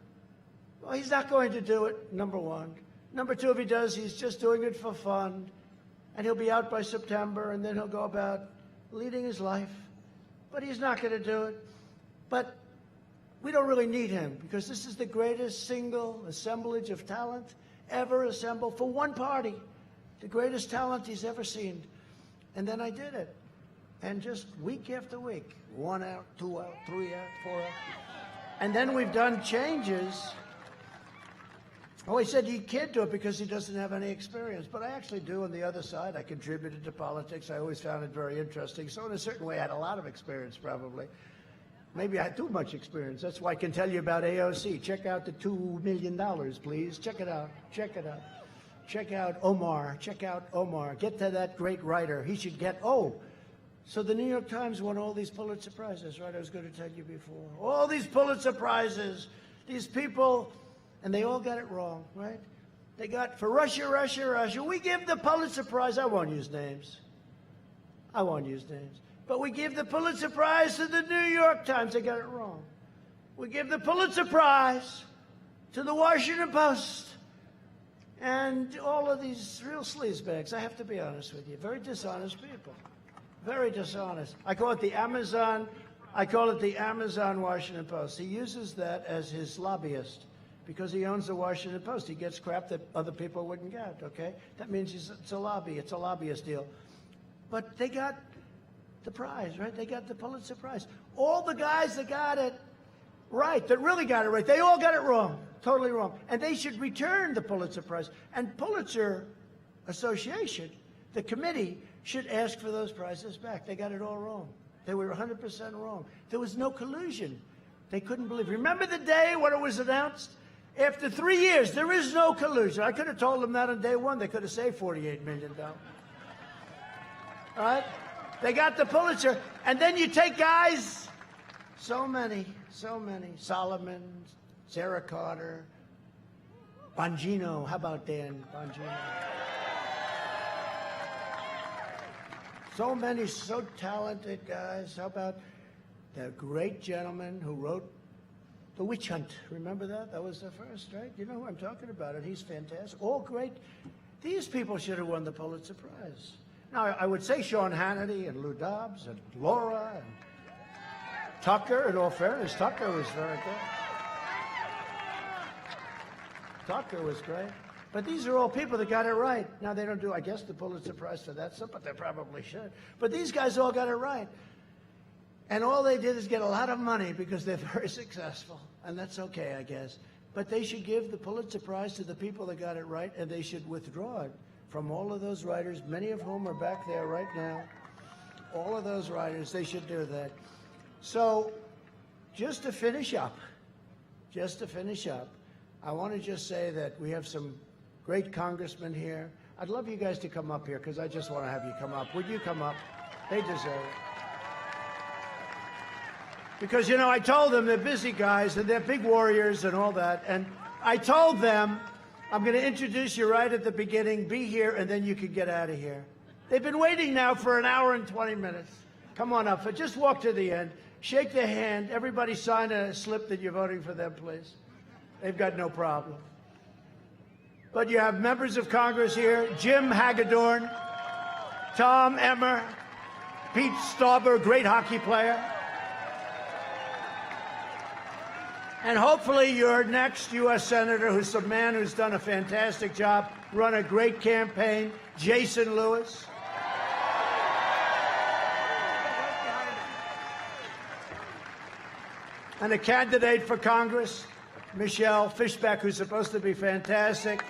Well, he's not going to do it, number one. Number two, if he does, he's just doing it for fun, and he'll be out by September, and then he'll go about leading his life. But he's not going to do it. But we don't really need him, because this is the greatest single assemblage of talent ever assembled for one party. The greatest talent he's ever seen. And then I did it. And just week after week, 1 out, 2 out, 3 out, 4 out. And then we've done changes. Oh, he said he can't do it because he doesn't have any experience. But I actually do on the other side. I contributed to politics. I always found it very interesting. So in a certain way, I had a lot of experience, probably. Maybe I had too much experience. That's why I can tell you about AOC. Check out the $2 million, please. Check it out. Check it out. Check out Omar. Check out Omar. Get to that great writer. He should get, so the New York Times won all these Pulitzer Prizes, right? I was going to tell you before. All these Pulitzer Prizes, these people, and they all got it wrong, right? They got, for Russia, Russia, Russia, we give the Pulitzer Prize. I won't use names. I won't use names. But we give the Pulitzer Prize to the New York Times. They got it wrong. We give the Pulitzer Prize to the Washington Post. And all of these real sleazebags, I have to be honest with you, very dishonest people. Very dishonest. I call it the Amazon Washington Post. He uses that as his lobbyist because he owns the Washington Post. He gets crap that other people wouldn't get, okay? That means it's a lobbyist deal. But they got the prize, right? They got the Pulitzer Prize. All the guys that got it right, that really got it right, they all got it wrong, totally wrong. And they should return the Pulitzer Prize. And Pulitzer Association, the committee, should ask for those prizes back. They got it all wrong. They were 100% wrong. There was no collusion. They couldn't believe. Remember the day when it was announced? After 3 years, there is no collusion. I could have told them that on day one. They could have saved $48 million. All right? They got the Pulitzer. And then you take guys, so many. Solomon, Sarah Carter, Bongino. How about Dan Bongino? So many, so talented guys. How about the great gentleman who wrote The Witch Hunt? Remember that? That was the first, right? You know who I'm talking about, and he's fantastic. All great. These people should have won the Pulitzer Prize. Now, I would say Sean Hannity and Lou Dobbs and Laura and Tucker. In all fairness, Tucker was very good. Tucker was great. But these are all people that got it right. Now, they don't do, I guess, the Pulitzer Prize for that stuff, but they probably should. But these guys all got it right. And all they did is get a lot of money because they're very successful. And that's okay, I guess. But they should give the Pulitzer Prize to the people that got it right, and they should withdraw it from all of those writers, many of whom are back there right now. All of those writers, they should do that. So, just to finish up, I want to just say that we have some great congressmen here. I'd love you guys to come up here because I just want to have you come up. Would you come up? They deserve it. Because, you know, I told them they're busy guys and they're big warriors and all that. And I told them, I'm going to introduce you right at the beginning. Be here and then you can get out of here. They've been waiting now for an hour and 20 minutes. Come on up. Just walk to the end. Shake their hand. Everybody sign a slip that you're voting for them, please. They've got no problem. But you have members of Congress here, Jim Hagedorn, Tom Emmer, Pete Stauber, great hockey player. And hopefully your next U.S. Senator, who's a man who's done a fantastic job, run a great campaign, Jason Lewis. And a candidate for Congress, Michelle Fishbeck, who's supposed to be fantastic.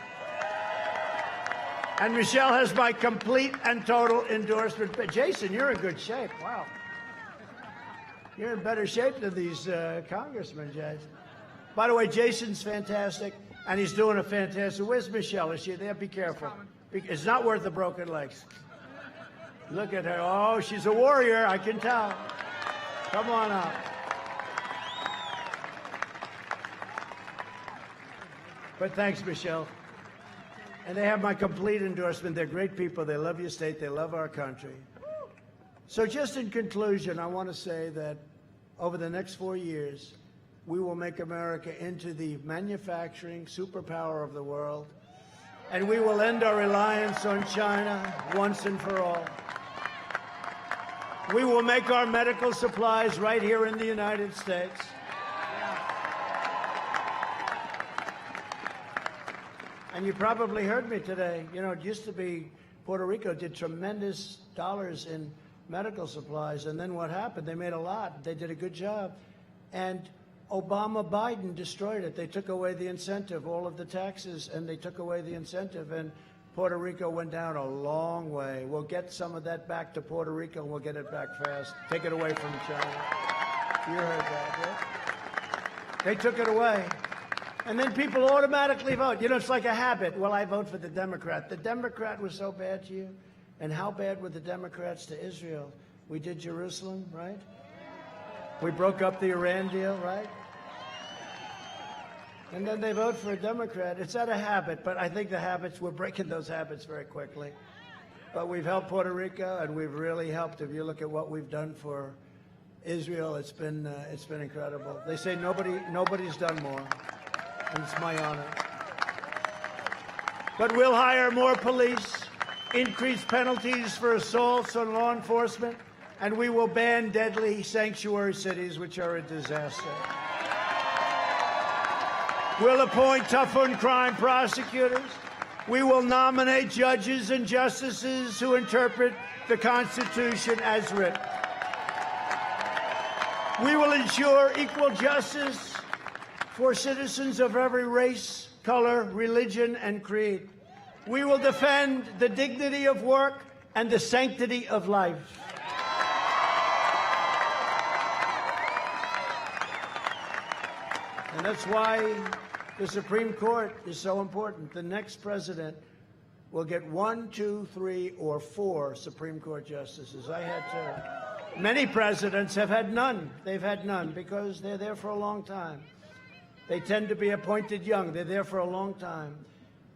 And Michelle has my complete and total endorsement. But Jason, you're in good shape. Wow. You're in better shape than these congressmen, Jason. By the way, Jason's fantastic, and he's doing a fantastic. Where's Michelle? Is she there? Be careful. It's not worth the broken legs. Look at her. Oh, she's a warrior. I can tell. Come on up. But thanks, Michelle. And they have my complete endorsement. They're great people. They love your state. They love our country. So just in conclusion, I want to say that over the next 4 years, we will make America into the manufacturing superpower of the world. and we will end our reliance on China once and for all. We will make our medical supplies right here in the United States. And you probably heard me today. You know, it used to be Puerto Rico did tremendous dollars in medical supplies, and then what happened? They made a lot. They did a good job. And Biden destroyed it. They took away the incentive, all of the taxes, and they took away the incentive, and Puerto Rico went down a long way. We'll get some of that back to Puerto Rico, and we'll get it back fast. Take it away from China. You heard that, right? They took it away. And then people automatically vote. You know, it's like a habit. Well, I vote for the Democrat. The Democrat was so bad to you. And how bad were the Democrats to Israel? We did Jerusalem, right? We broke up the Iran deal, right? And then they vote for a Democrat. It's not a habit, but I think the habits, we're breaking those habits very quickly. But we've helped Puerto Rico, and we've really helped. If you look at what we've done for Israel, it's been incredible. They say nobody's done more. And it's my honor. But we'll hire more police, increase penalties for assaults on law enforcement, and we will ban deadly sanctuary cities, which are a disaster. We'll appoint tough on crime prosecutors. We will nominate judges and justices who interpret the Constitution as written. We will ensure equal justice for citizens of every race, color, religion, and creed. We will defend the dignity of work and the sanctity of life. And that's why the Supreme Court is so important. The next president will get 1, 2, 3, or 4 Supreme Court justices. I had to. Many presidents have had none. They've had none because they're there for a long time. They tend to be appointed young. They're there for a long time.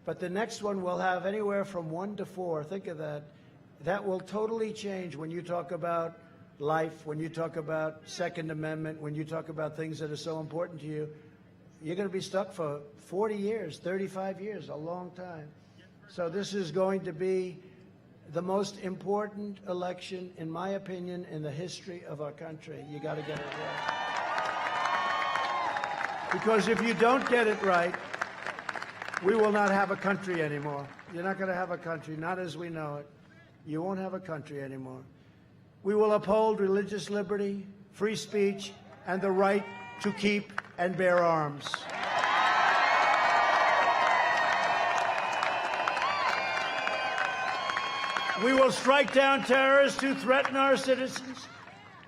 But the next one will have anywhere from 1 to 4. Think of that. That will totally change when you talk about life, when you talk about Second Amendment, when you talk about things that are so important to you. You're going to be stuck for 40 years, 35 years, a long time. So this is going to be the most important election, in my opinion, in the history of our country. You got to get it right. Because if you don't get it right, we will not have a country anymore. You're not going to have a country, not as we know it. You won't have a country anymore. We will uphold religious liberty, free speech, and the right to keep and bear arms. We will strike down terrorists who threaten our citizens,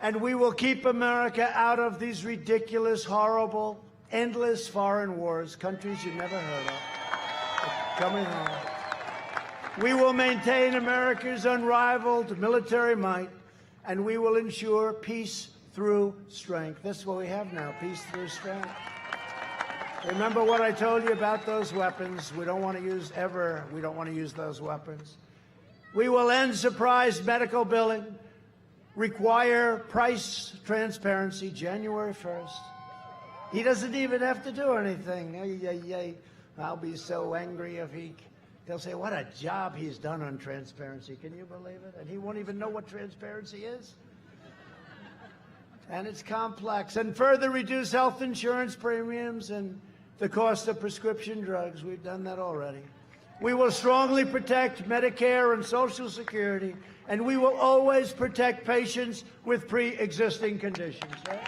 and we will keep America out of these ridiculous, horrible, endless foreign wars, countries you never heard of, coming home. We will maintain America's unrivaled military might, and we will ensure peace through strength. That's what we have now, peace through strength. Remember what I told you about those weapons. We don't want to use those weapons. We will end surprise medical billing, require price transparency January 1st. He doesn't even have to do anything. I'll be so angry if they'll say, what a job he's done on transparency. Can you believe it? And he won't even know what transparency is. And it's complex. And further reduce health insurance premiums and the cost of prescription drugs. We've done that already. We will strongly protect Medicare and Social Security, and we will always protect patients with pre-existing conditions. Right?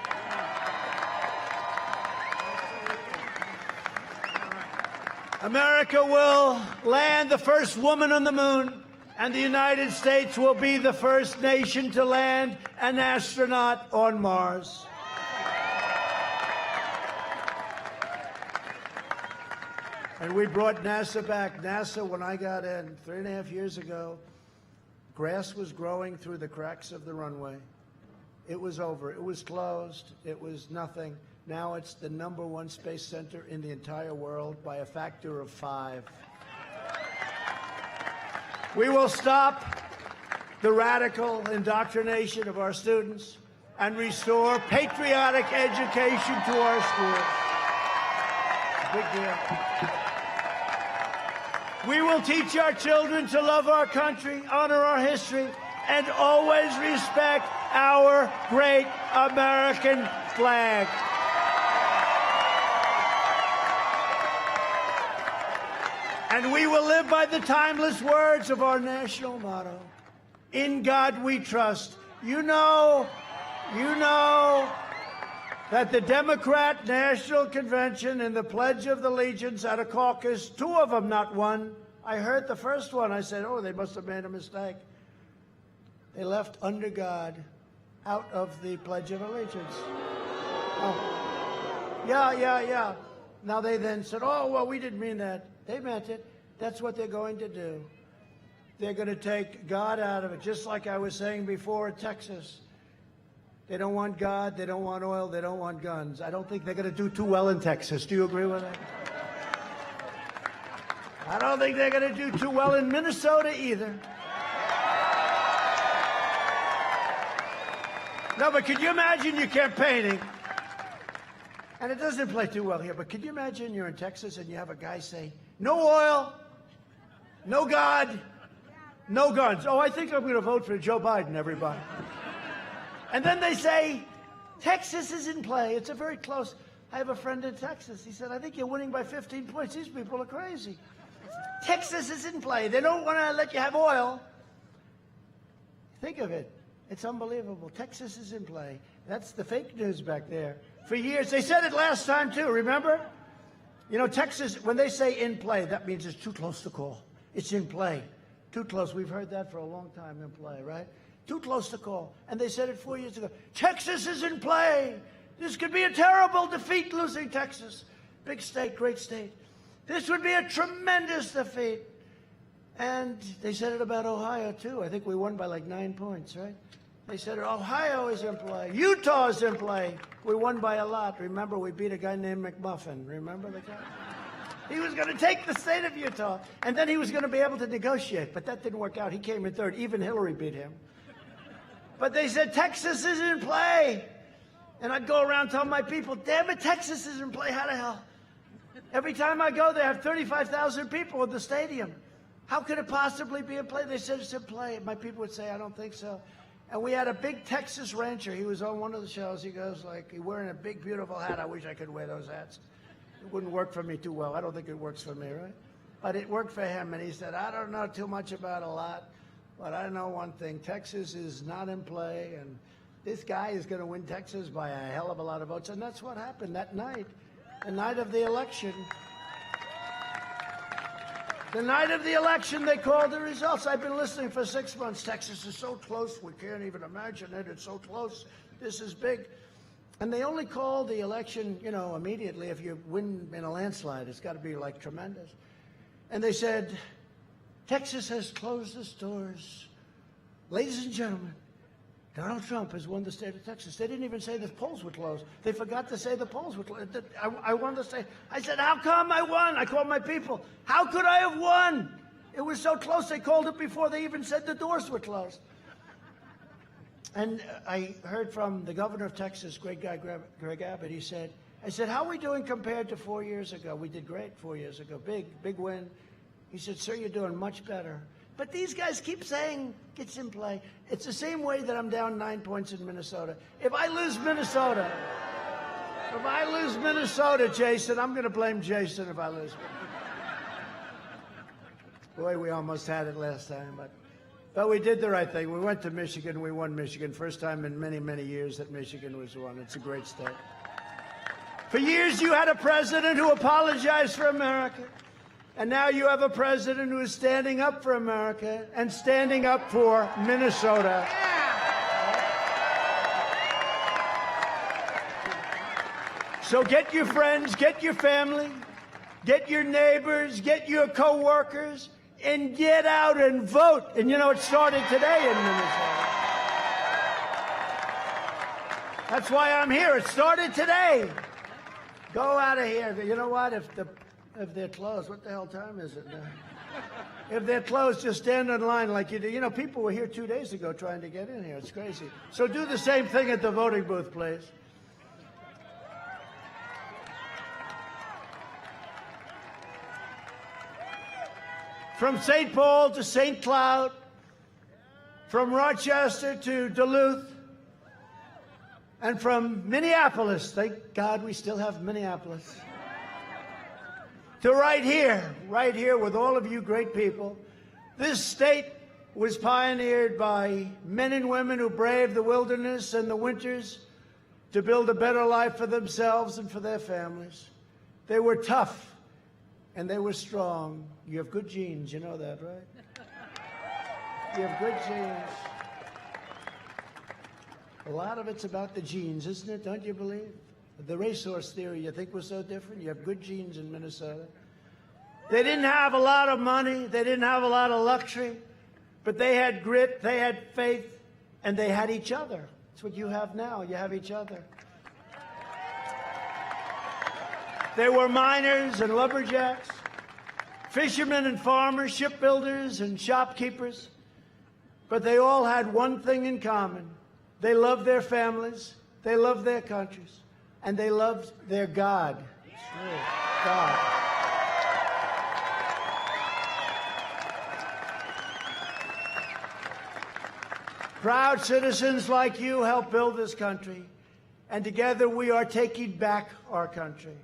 America will land the first woman on the moon, and the United States will be the first nation to land an astronaut on Mars. And we brought NASA back. NASA, when I got in 3.5 years ago, grass was growing through the cracks of the runway. It was over. It was closed. It was nothing. Now it's the #1 space center in the entire world by a factor of 5. We will stop the radical indoctrination of our students and restore patriotic education to our schools. Big deal. We will teach our children to love our country, honor our history, and always respect our great American flag. And we will live by the timeless words of our national motto, "In God we trust." You know that the Democrat National Convention and the Pledge of Allegiance had a caucus, two of them, not one. I heard the first one. I said, oh, they must have made a mistake. They left "under God" out of the Pledge of Allegiance. Oh. Yeah. Now they then said, oh, well, we didn't mean that. They meant it. That's what they're going to do. They're going to take God out of it, just like I was saying before in Texas. They don't want God, they don't want oil, they don't want guns. I don't think they're going to do too well in Texas. Do you agree with that? I don't think they're going to do too well in Minnesota either. No, but could you imagine you're campaigning, and it doesn't play too well here, but could you imagine you're in Texas and you have a guy say, no oil, no God, no guns. Oh, I think I'm going to vote for Joe Biden, everybody. And then they say, Texas is in play. It's a very close. I have a friend in Texas. He said, I think you're winning by 15 points. These people are crazy. Texas is in play. They don't want to let you have oil. Think of it. It's unbelievable. Texas is in play. That's the fake news back there. For years, they said it last time too, remember? You know, Texas, when they say in play, that means it's too close to call. It's in play. Too close. We've heard that for a long time, in play, right? Too close to call. And they said it 4 years ago. Texas is in play. This could be a terrible defeat, losing Texas. Big state, great state. This would be a tremendous defeat. And they said it about Ohio, too. I think we won by like 9 points, right? They said Ohio is in play. Utah is in play. We won by a lot. Remember, we beat a guy named McMuffin. Remember the guy? He was going to take the state of Utah, and then he was going to be able to negotiate. But that didn't work out. He came in third. Even Hillary beat him. But they said, Texas is in play. And I'd go around telling my people, damn it, Texas is in play. How the hell? Every time I go, they have 35,000 people at the stadium. How could it possibly be in play? They said it's in play. My people would say, I don't think so. And we had a big Texas rancher. He was on one of the shows. He goes like, he's wearing a big, beautiful hat. I wish I could wear those hats. It wouldn't work for me too well. I don't think it works for me, right? But it worked for him. And he said, I don't know too much about a lot. But I know one thing, Texas is not in play, and this guy is going to win Texas by a hell of a lot of votes. And that's what happened that night, the night of the election. The night of the election, they called the results. I've been listening for 6 months. Texas is so close, we can't even imagine it. It's so close. This is big. And they only called the election, you know, immediately if you win in a landslide. It's got to be, like, tremendous. And they said, Texas has closed its doors. Ladies and gentlemen, Donald Trump has won the state of Texas. They didn't even say the polls were closed. They forgot to say the polls were closed. I wanted to say, I said, how come I won? I called my people. How could I have won? It was so close. They called it before they even said the doors were closed. And I heard from the governor of Texas, great guy, Greg Abbott. He said, I said, how are we doing compared to 4 years ago? We did great 4 years ago. Big win. He said, sir, you're doing much better. But these guys keep saying it's in play. It's the same way that I'm down 9 points in Minnesota. If I lose Minnesota, Jason, I'm going to blame Jason if I lose. Boy, we almost had it last time. But we did the right thing. We went to Michigan. We won Michigan. First time in many, many years that Michigan was won. It's a great state. For years, you had a president who apologized for America. And now you have a president who is standing up for America and standing up for Minnesota. So get your friends, get your family, get your neighbors, get your co-workers, and get out and vote. And you know, it started today in Minnesota. That's why I'm here. It started today. Go out of here. You know what? If they're closed, what the hell time is it now? If they're closed, just stand in line like you do. You know, people were here 2 days ago trying to get in here. It's crazy. So do the same thing at the voting booth, please. from St. Paul to St. Cloud, from Rochester to Duluth, and from Minneapolis, thank God we still have Minneapolis, to right here with all of you great people. This state was pioneered by men and women who braved the wilderness and the winters to build a better life for themselves and for their families. They were tough and they were strong. You have good genes, you know that, right? You have good genes. A lot of it's about the genes, isn't it? Don't you believe? The racehorse theory you think was so different? You have good genes in Minnesota. They didn't have a lot of money. They didn't have a lot of luxury. But they had grit, they had faith, and they had each other. That's what you have now. You have each other. They were miners and lumberjacks, fishermen and farmers, shipbuilders and shopkeepers. But they all had one thing in common. They loved their families, they loved their countries, and they loved their God. God. Proud citizens like you help build this country, and together we are taking back our country.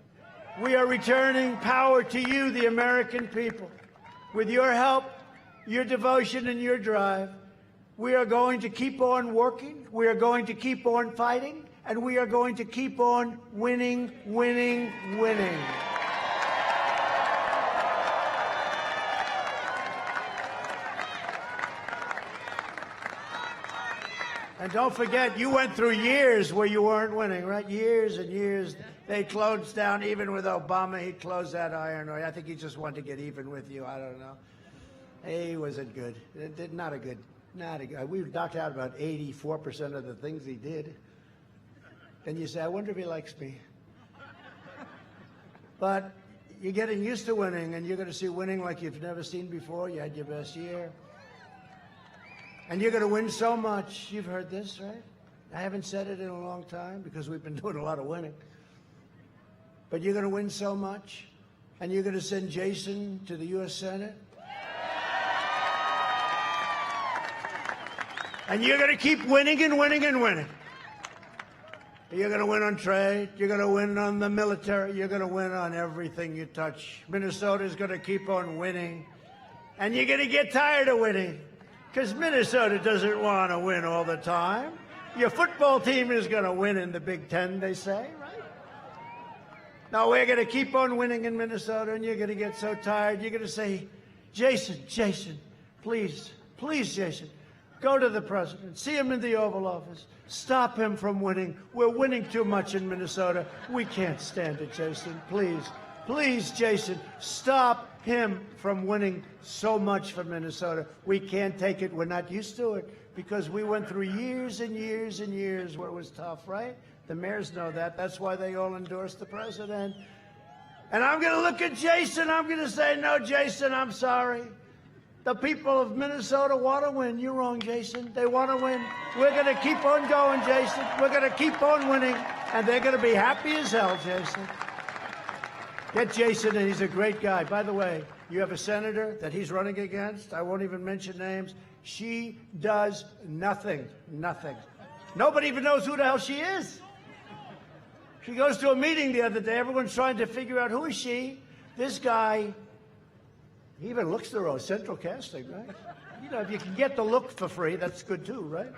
We are returning power to you, the American people. With your help, your devotion, and your drive, we are going to keep on working, we are going to keep on fighting, and we are going to keep on winning, winning, winning. And don't forget, you went through years where you weren't winning, right? Years and years. They closed down, even with Obama, he closed that iron. I think he just wanted to get even with you. I don't know. He wasn't good. Not a good. We knocked out about 84% of the things he did. And you say, I wonder if he likes me. But you're getting used to winning, and you're going to see winning like you've never seen before. You had your best year. And you're going to win so much. You've heard this, right? I haven't said it in a long time because we've been doing a lot of winning. But you're going to win so much, and you're going to send Jason to the U.S. Senate. And you're going to keep winning and winning and winning. You're going to win on trade. You're going to win on the military. You're going to win on everything you touch. Minnesota's going to keep on winning. And you're going to get tired of winning. Because Minnesota doesn't want to win all the time. Your football team is going to win in the Big Ten, they say, right? Now, we're going to keep on winning in Minnesota, and you're going to get so tired. You're going to say, Jason, please, Jason, go to the president. See him in the Oval Office. Stop him from winning. We're winning too much in Minnesota. We can't stand it, Jason. Please, Jason, stop him from winning so much for Minnesota. We can't take it. We're not used to it because we went through years and years and years where it was tough, right? The mayors know that. That's why they all endorsed the president. And I'm going to look at Jason. I'm going to say, no, Jason, I'm sorry. The people of Minnesota want to win. You're wrong, Jason. They want to win. We're going to keep on going, Jason. We're going to keep on winning. And they're going to be happy as hell, Jason. Get Jason, and he's a great guy. By the way, you have a senator that he's running against. I won't even mention names. She does nothing. Nobody even knows who the hell she is. She goes to a meeting the other day. Everyone's trying to figure out who is she. This guy, he even looks the role. Central casting, right? You know, if you can get the look for free, that's good too, right?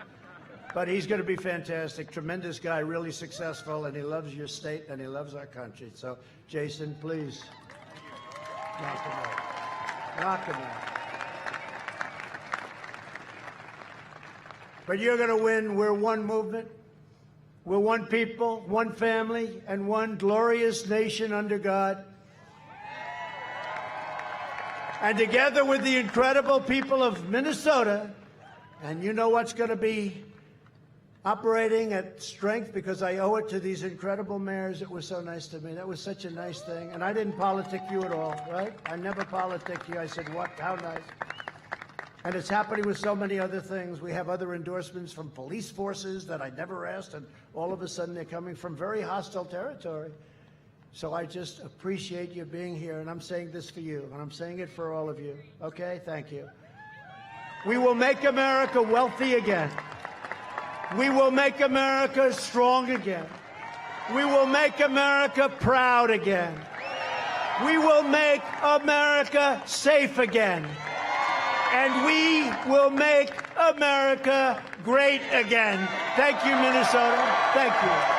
But he's going to be fantastic. Tremendous guy, really successful, and he loves your state, and he loves our country. So, Jason, please, knock him out. Knock him out. But you're going to win. We're one movement. We're one people, one family, and one glorious nation under God. And together with the incredible people of Minnesota, and you know what's going to be operating at strength because I owe it to these incredible mayors that were so nice to me. That was such a nice thing. And I didn't politic you at all, right? I never politic you. I said, what? How nice. And it's happening with so many other things. We have other endorsements from police forces that I never asked, and all of a sudden they're coming from very hostile territory. So I just appreciate you being here, and I'm saying this for you, and I'm saying it for all of you. Okay? Thank you. We will make America wealthy again. We will make America strong again. We will make America proud again. We will make America safe again. And we will make America great again. Thank you, Minnesota. Thank you.